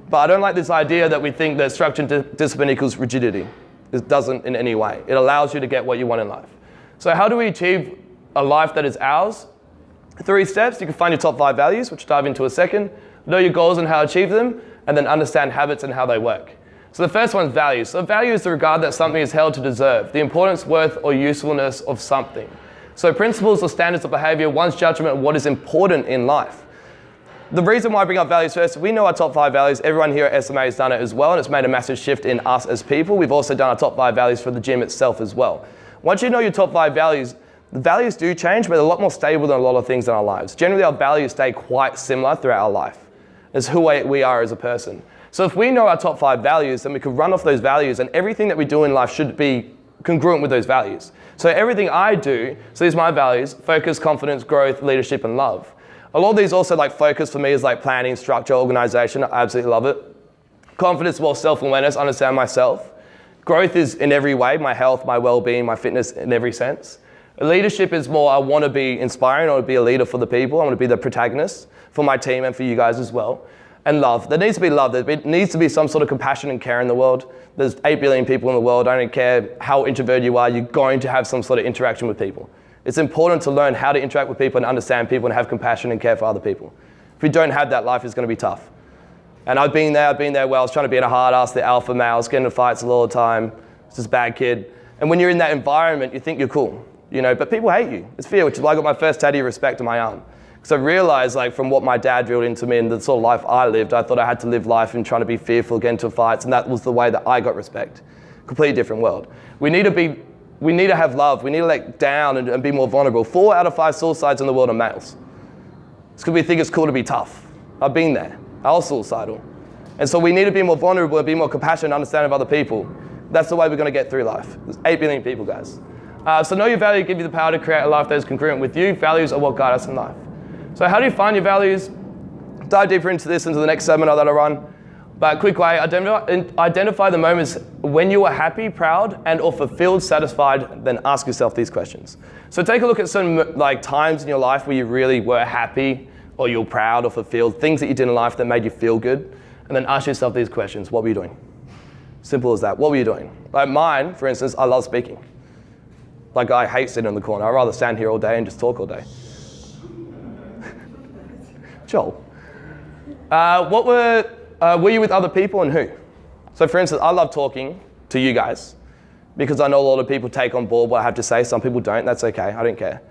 But I don't like this idea that we think that structure and discipline equals rigidity. It doesn't in any way. It allows you to get what you want in life. So how do we achieve a life that is ours? 3 steps. You can find your top 5 values, which I'll dive into in a second. Know your goals and how to achieve them, and then understand habits and how they work. So the first one is values. So value is the regard that something is held to deserve, the importance, worth, or usefulness of something. So principles or standards of behavior, one's judgment of what is important in life. The reason why I bring up values first, we know our top 5 values. Everyone here at SMA has done it as well, and it's made a massive shift in us as people. We've also done our top 5 values for the gym itself as well. Once you know your top 5 values, the values do change, but they're a lot more stable than a lot of things in our lives. Generally, our values stay quite similar throughout our life as who we are as a person. So if we know our top 5 values, then we can run off those values, and everything that we do in life should be congruent with those values. So everything I do, so these are my values: focus, confidence, growth, leadership, and love. A lot of these also, like focus for me is like planning, structure, organization. I absolutely love it. Confidence, well, self-awareness, understand myself. Growth is in every way, my health, my well-being, my fitness in every sense. Leadership is more, I want to be inspiring, I want to be a leader for the people, I want to be the protagonist for my team and for you guys as well. And love, there needs to be love, there needs to be some sort of compassion and care in the world. There's 8 billion people in the world, I don't care how introverted you are, you're going to have some sort of interaction with people. It's important to learn how to interact with people and understand people and have compassion and care for other people. If you don't have that, life is going to be tough. And I've been there where I was trying to be in a hard ass, the alpha males, getting into fights all the time, just a bad kid. And when you're in that environment, you think you're cool. You know, but people hate you. It's fear, which is why I got my first tattoo of respect on my arm. Because I realized, like, from what my dad drilled into me and the sort of life I lived, I thought I had to live life and trying to be fearful, get into fights, and that was the way that I got respect. Completely different world. We need to have love. We need to let down and be more vulnerable. 4 out of 5 suicides in the world are males. It's because we think it's cool to be tough. I've been there. I was suicidal. And so we need to be more vulnerable and be more compassionate and understanding of other people. That's the way we're going to get through life. There's 8 billion people, guys. So know your value, give you the power to create a life that is congruent with you. Values are what guide us in life. So how do you find your values? Dive deeper into this, into the next seminar that I run. But quick way, identify the moments when you are happy, proud, and or fulfilled, satisfied, then ask yourself these questions. So take a look at some times in your life where you really were happy, or you're proud or fulfilled, things that you did in life that made you feel good, and then ask yourself these questions. What were you doing? Simple as that. What were you doing? Like mine, for instance, I love speaking. Like, I hate sitting in the corner. I'd rather stand here all day and just talk all day. Joel. Were you with other people and who? So for instance, I love talking to you guys because I know a lot of people take on board what I have to say. Some people don't. That's okay. I don't care.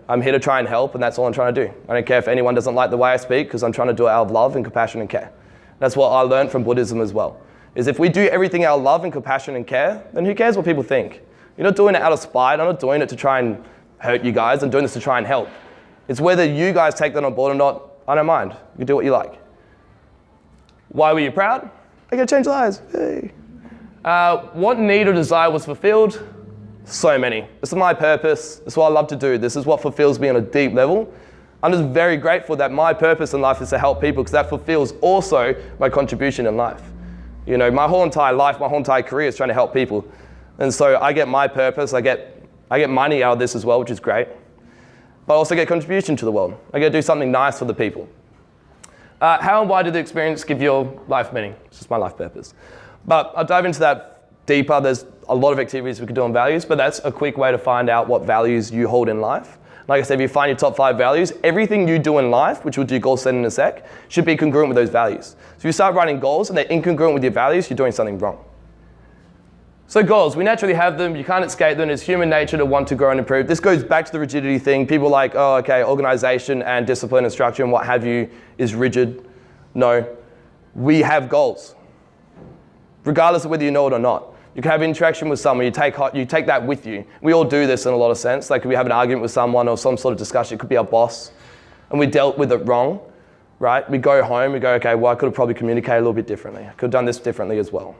I'm here to try and help, and that's all I'm trying to do. I don't care if anyone doesn't like the way I speak because I'm trying to do it out of love and compassion and care. That's what I learned from Buddhism as well, is if we do everything out of love and compassion and care, then who cares what people think? You're not doing it out of spite. I'm not doing it to try and hurt you guys. I'm doing this to try and help. It's whether you guys take that on board or not, I don't mind. You can do what you like. Why were you proud? I get to change lives. Yay. What need or desire was fulfilled? So many. This is my purpose. This is what I love to do. This is what fulfills me on a deep level. I'm just very grateful that my purpose in life is to help people, because that fulfills also my contribution in life. You know, my whole entire life, my whole entire career is trying to help people. And so I get my purpose. I get money out of this as well, which is great. But I also get contribution to the world. I get to do something nice for the people. How and why did the experience give your life meaning? It's just my life purpose. But I'll dive into that deeper. There's a lot of activities we could do on values, but that's a quick way to find out what values you hold in life. Like I said, if you find your top 5 values, everything you do in life, which we'll do goal setting in a sec, should be congruent with those values. So if you start writing goals and they're incongruent with your values, you're doing something wrong. So goals, we naturally have them. You can't escape them. It's human nature to want to grow and improve. This goes back to the rigidity thing. People are like, oh, okay, organization and discipline and structure and what have you is rigid. No, we have goals, regardless of whether you know it or not. You can have interaction with someone, you take that with you. We all do this in a lot of sense. Like, if we have an argument with someone or some sort of discussion, it could be our boss, and we dealt with it wrong, right? We go home, we go, okay, well, I could have probably communicated a little bit differently. I could have done this differently as well.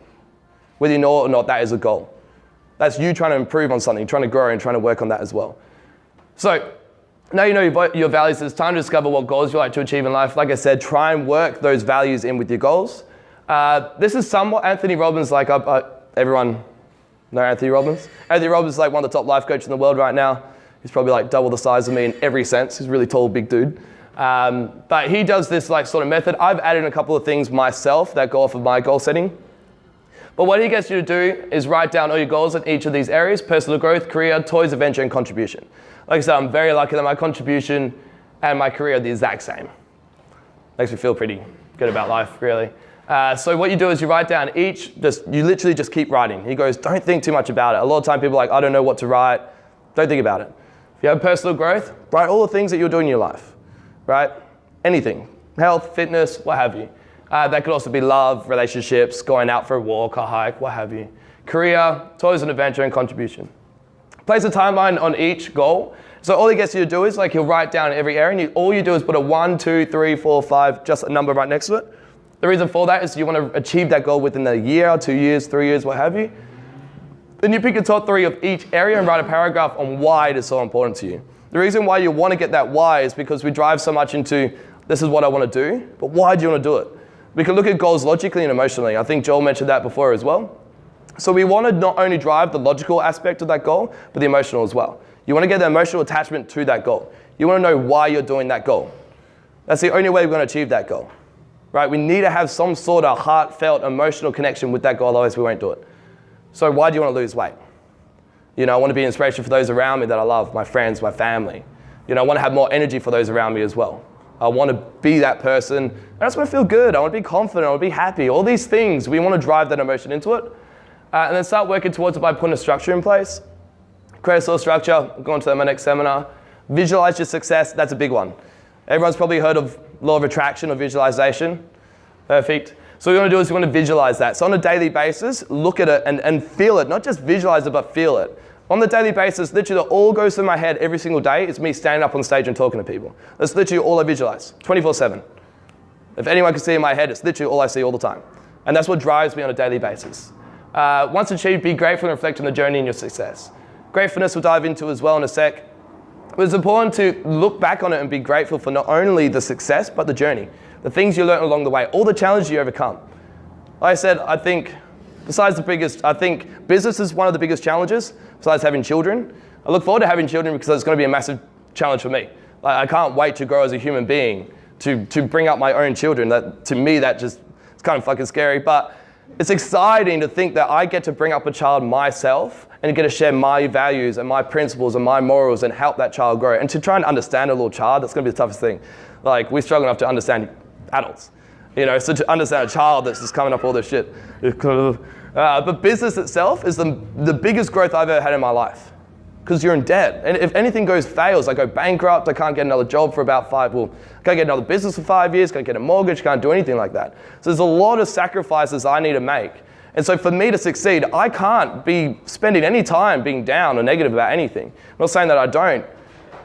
Whether you know it or not, that is a goal. That's you trying to improve on something, trying to grow and trying to work on that as well. So, now you know your values. It's time to discover what goals you like to achieve in life. Like I said, try and work those values in with your goals. This is somewhat Anthony Robbins, like everyone know Anthony Robbins? Anthony Robbins is like one of the top life coaches in the world right now. He's probably like double the size of me in every sense. He's a really tall, big dude. But he does this like sort of method. I've added a couple of things myself that go off of my goal setting. But what he gets you to do is write down all your goals in each of these areas: personal growth, career, toys, adventure, and contribution. Like I said, I'm very lucky that my contribution and my career are the exact same. Makes me feel pretty good about life, really. So what you do is you write down you literally just keep writing. He goes, don't think too much about it. A lot of time people are like, I don't know what to write. Don't think about it. If you have personal growth, write all the things that you're doing in your life, right? Anything, health, fitness, what have you. That could also be love, relationships, going out for a walk, a hike, what have you. Career, toys and adventure, and contribution. Place a timeline on each goal. So all he gets you to do is like he'll write down every area, and all you do is put a 1, 2, 3, 4, 5, just a number right next to it. The reason for that is you want to achieve that goal within a year, 2 years, 3 years, what have you. Then you pick your top 3 of each area and write a paragraph on why it is so important to you. The reason why you want to get that why is because we drive so much into, this is what I want to do, but why do you want to do it? We can look at goals logically and emotionally. I think Joel mentioned that before as well. So we want to not only drive the logical aspect of that goal, but the emotional as well. You want to get the emotional attachment to that goal. You want to know why you're doing that goal. That's the only way we're going to achieve that goal, right? We need to have some sort of heartfelt emotional connection with that goal, otherwise we won't do it. So why do you want to lose weight? You know, I want to be an inspiration for those around me that I love, my friends, my family. You know, I want to have more energy for those around me as well. I want to be that person. I just want to feel good. I want to be confident. I want to be happy. All these things, we want to drive that emotion into it. And then start working towards it by putting a structure in place. Create a sort of structure. I'll go on to that in my next seminar. Visualize your success. That's a big one. Everyone's probably heard of law of attraction or visualization. Perfect. So what you want to do is you want to visualize that. So on a daily basis, look at it and feel it. Not just visualize it, but feel it. On the daily basis, literally all goes through my head every single day is me standing up on stage and talking to people. That's literally all I visualize, 24/7. If anyone can see in my head, it's literally all I see all the time. And that's what drives me on a daily basis. Once achieved, be grateful and reflect on the journey and your success. Gratefulness we'll dive into as well in a sec. But it's important to look back on it and be grateful for not only the success, but the journey. The things you learn along the way, all the challenges you overcome. Like I said, I think business is one of the biggest challenges, besides having children. I look forward to having children because it's going to be a massive challenge for me. Like, I can't wait to grow as a human being, to bring up my own children. To me, it's kind of fucking scary, but it's exciting to think that I get to bring up a child myself and get to share my values and my principles and my morals and help that child grow. And to try and understand a little child, that's going to be the toughest thing. Like, we struggle enough to understand adults. You know, so to understand a child that's just coming up all this shit. But business itself is the biggest growth I've ever had in my life. Because you're in debt. And if anything fails, I go bankrupt, I can't get another job for about I can't get another business for 5 years, can't get a mortgage, can't do anything like that. So there's a lot of sacrifices I need to make. And so for me to succeed, I can't be spending any time being down or negative about anything. I'm not saying that I don't.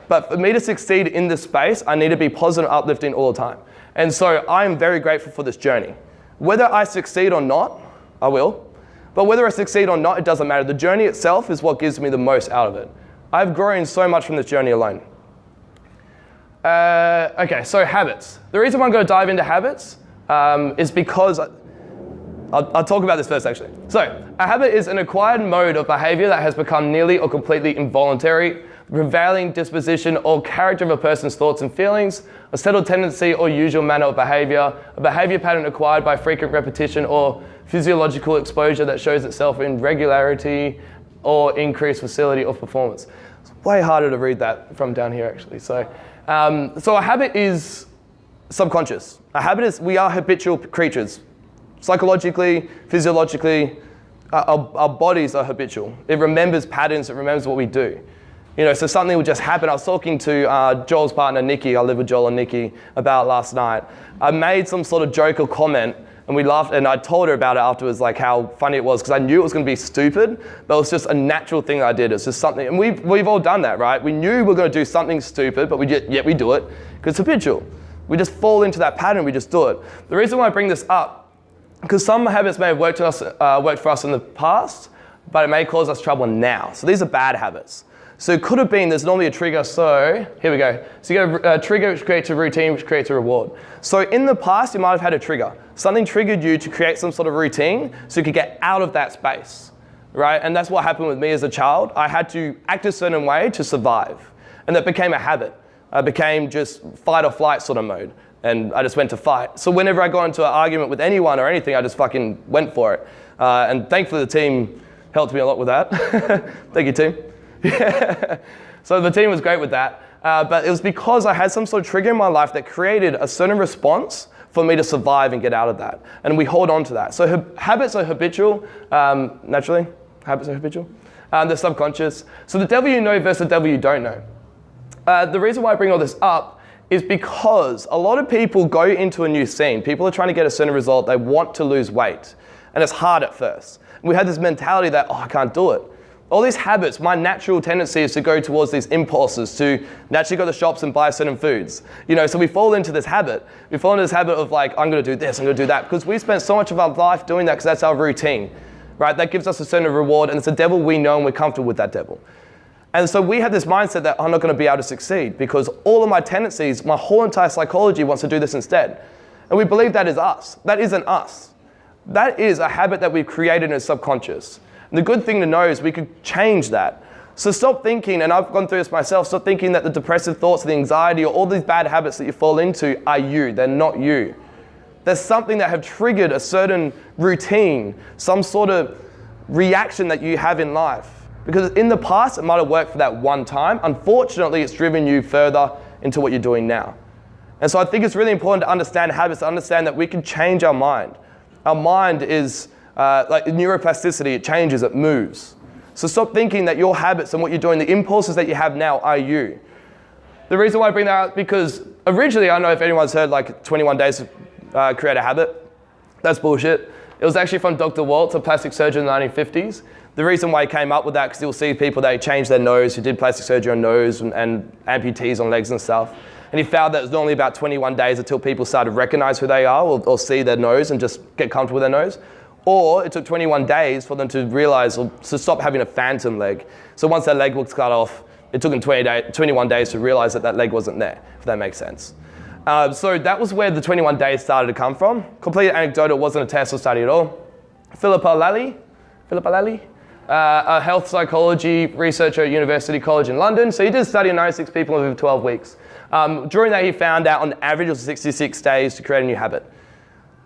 But for me to succeed in this space, I need to be positive, uplifting all the time. And so I am very grateful for this journey. Whether I succeed or not, I will. But whether I succeed or not, it doesn't matter. The journey itself is what gives me the most out of it. I've grown so much from this journey alone. Okay, so habits. The reason why I'm going to dive into habits is because I'll talk about this first, actually. So, a habit is an acquired mode of behavior that has become nearly or completely involuntary, prevailing disposition or character of a person's thoughts and feelings, a settled tendency or usual manner of behavior, a behavior pattern acquired by frequent repetition or physiological exposure that shows itself in regularity or increased facility of performance. It's way harder to read that from down here, actually. So a habit is subconscious. A habit is, we are habitual creatures. Psychologically, physiologically, our bodies are habitual. It remembers patterns, it remembers what we do. You know, so something will just happen. I was talking to Joel's partner, Nikki, I live with Joel and Nikki, about last night. I made some sort of joke or comment, and we laughed, and I told her about it afterwards, like how funny it was, because I knew it was going to be stupid, but it was just a natural thing I did. It's just something, and we've all done that, right? We knew we were going to do something stupid, but yet we do it, because it's habitual. We just fall into that pattern, we just do it. The reason why I bring this up, because some habits may have worked for us in the past, but it may cause us trouble now. So these are bad habits. So it could have been, there's normally a trigger, so here we go. So you get a trigger which creates a routine, which creates a reward. So in the past, you might have had a trigger. Something triggered you to create some sort of routine so you could get out of that space, right? And that's what happened with me as a child. I had to act a certain way to survive. And that became a habit. I became just fight or flight sort of mode. And I just went to fight. So whenever I got into an argument with anyone or anything, I just fucking went for it. And thankfully the team helped me a lot with that. Thank you, team. Yeah. So the team was great with that. But it was because I had some sort of trigger in my life that created a certain response for me to survive and get out of that. And we hold on to that. So habits are habitual, naturally. Habits are habitual. They're subconscious. So the devil you know versus the devil you don't know. The reason why I bring all this up is because a lot of people go into a new scene. People are trying to get a certain result. They want to lose weight. And it's hard at first. And we have this mentality that, oh, I can't do it. All these habits, my natural tendency is to go towards these impulses, to naturally go to the shops and buy certain foods. You know, so we fall into this habit. We fall into this habit of like, I'm going to do this, I'm going to do that. Because we spent so much of our life doing that because that's our routine, right? That gives us a certain reward, and it's a devil we know and we're comfortable with that devil. And so we have this mindset that I'm not going to be able to succeed because all of my tendencies, my whole entire psychology wants to do this instead. And we believe that is us. That isn't us. That is a habit that we've created in a subconscious. And the good thing to know is we could change that. So stop thinking, and I've gone through this myself, stop thinking that the depressive thoughts, the anxiety, or all these bad habits that you fall into are you. They're not you. There's something that have triggered a certain routine, some sort of reaction that you have in life. Because in the past, it might have worked for that one time. Unfortunately, it's driven you further into what you're doing now. And so I think it's really important to understand habits, to understand that we can change our mind. Our mind is like neuroplasticity, it changes, it moves. So stop thinking that your habits and what you're doing, the impulses that you have now are you. The reason why I bring that up, because originally, I don't know if anyone's heard like 21 days to create a habit. That's bullshit. It was actually from Dr. Waltz, a plastic surgeon in the 1950s. The reason why he came up with that, because you'll see people that changed their nose, who did plastic surgery on nose and amputees on legs and stuff. And he found that it was normally about 21 days until people started to recognize who they are or see their nose and just get comfortable with their nose. Or it took 21 days for them to realize or to stop having a phantom leg. So once their leg was cut off, it took them 21 days to realize that that leg wasn't there, if that makes sense. So that was where the 21 days started to come from. Completely anecdotal, it wasn't a test or study at all. Philippa Lally, a health psychology researcher at University College in London. So he did a study on 96 people over 12 weeks. During that, he found out on average it was 66 days to create a new habit.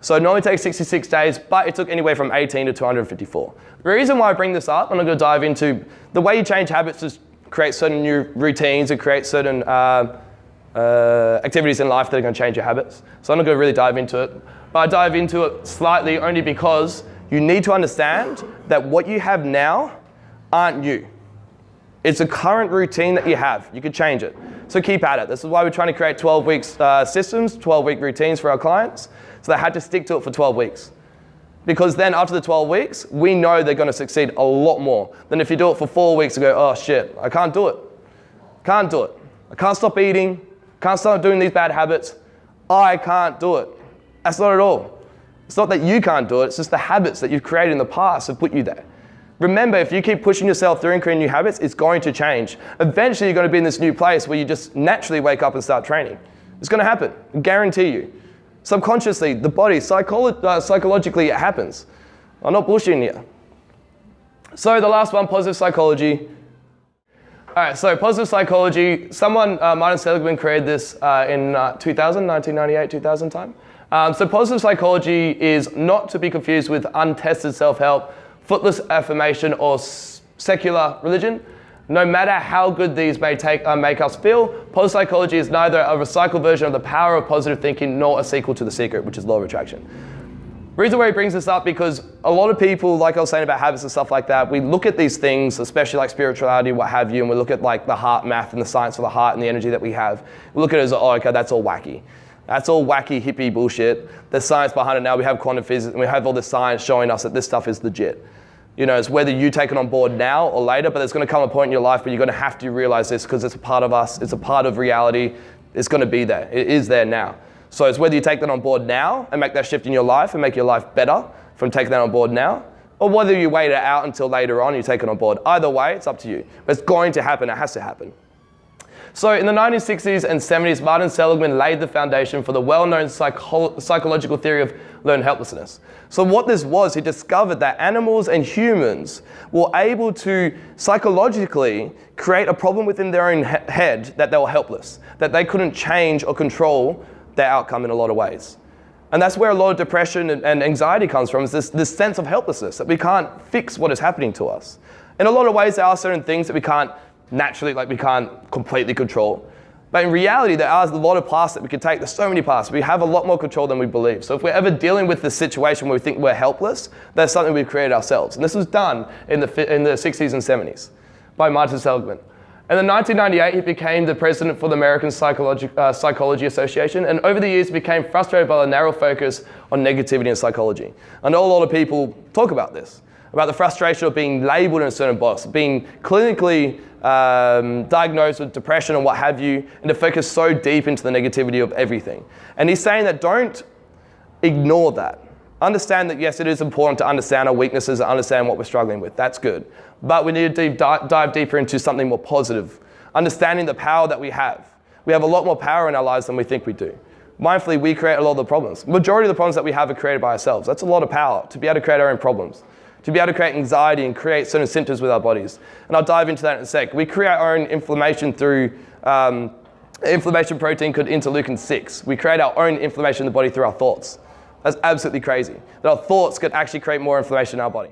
So it normally takes 66 days, but it took anywhere from 18 to 254. The reason why I bring this up, and I'm going to dive into the way you change habits is create certain new routines and create certain activities in life that are going to change your habits. So I'm not going to really dive into it, but I dive into it slightly only because you need to understand that what you have now aren't you. It's a current routine that you have. You could change it. So keep at it. This is why we're trying to create 12-week systems, 12-week routines for our clients. So they had to stick to it for 12 weeks. Because then after the 12 weeks, we know they're going to succeed a lot more than if you do it for 4 weeks and go, oh shit, I can't do it. Can't do it. I can't stop eating. Can't stop doing these bad habits. I can't do it. That's not at all. It's not that you can't do it, it's just the habits that you've created in the past have put you there. Remember, if you keep pushing yourself through and creating new habits, it's going to change. Eventually, you're going to be in this new place where you just naturally wake up and start training. It's going to happen, I guarantee you. Subconsciously, the body, psychologically, it happens. I'm not bullshitting you. So the last one, positive psychology. All right, so positive psychology, someone, Martin Seligman created this in 1998, 2000 time. So positive psychology is not to be confused with untested self-help, footless affirmation, or secular religion. No matter how good these may make us feel, positive psychology is neither a recycled version of the power of positive thinking nor a sequel to The Secret, which is law of attraction. Reason why he brings this up, because a lot of people, like I was saying about habits and stuff like that, we look at these things, especially like spirituality, what have you, and we look at like the heart math and the science of the heart and the energy that we have. We look at it as, oh, okay, that's all wacky. That's all wacky, hippie bullshit. There's science behind it now. We have quantum physics and we have all this science showing us that this stuff is legit. You know, it's whether you take it on board now or later, but there's going to come a point in your life where you're going to have to realize this because it's a part of us. It's a part of reality. It's going to be there. It is there now. So it's whether you take that on board now and make that shift in your life and make your life better from taking that on board now, or whether you wait it out until later on and you take it on board. Either way, it's up to you. But it's going to happen. It has to happen. So in the 1960s and 70s, Martin Seligman laid the foundation for the well-known psychological theory of learned helplessness. So what this was, he discovered that animals and humans were able to psychologically create a problem within their own head that they were helpless, that they couldn't change or control their outcome in a lot of ways. And that's where a lot of depression and anxiety comes from, is this sense of helplessness, that we can't fix what is happening to us. In a lot of ways, there are certain things that we can't naturally, like we can't completely control. But in reality, there are a lot of paths that we can take. There's so many paths. We have a lot more control than we believe. So if we're ever dealing with this situation where we think we're helpless, that's something we've created ourselves. And this was done in the 60s and 70s by Martin Seligman. And in 1998, he became the president for the American Psychology Association. And over the years, he became frustrated by the narrow focus on negativity in psychology. I know a lot of people talk about this, about the frustration of being labeled in a certain box, being clinically diagnosed with depression and what have you, and to focus so deep into the negativity of everything. And he's saying that don't ignore that. Understand that, yes, it is important to understand our weaknesses and understand what we're struggling with. That's good. But we need to dive deeper into something more positive, understanding the power that we have. We have a lot more power in our lives than we think we do. Mindfully, we create a lot of the problems. Majority of the problems that we have are created by ourselves. That's a lot of power, to be able to create our own problems, to be able to create anxiety and create certain symptoms with our bodies. And I'll dive into that in a sec. We create our own inflammation through inflammation protein called interleukin-6. We create our own inflammation in the body through our thoughts. That's absolutely crazy, that our thoughts could actually create more inflammation in our body.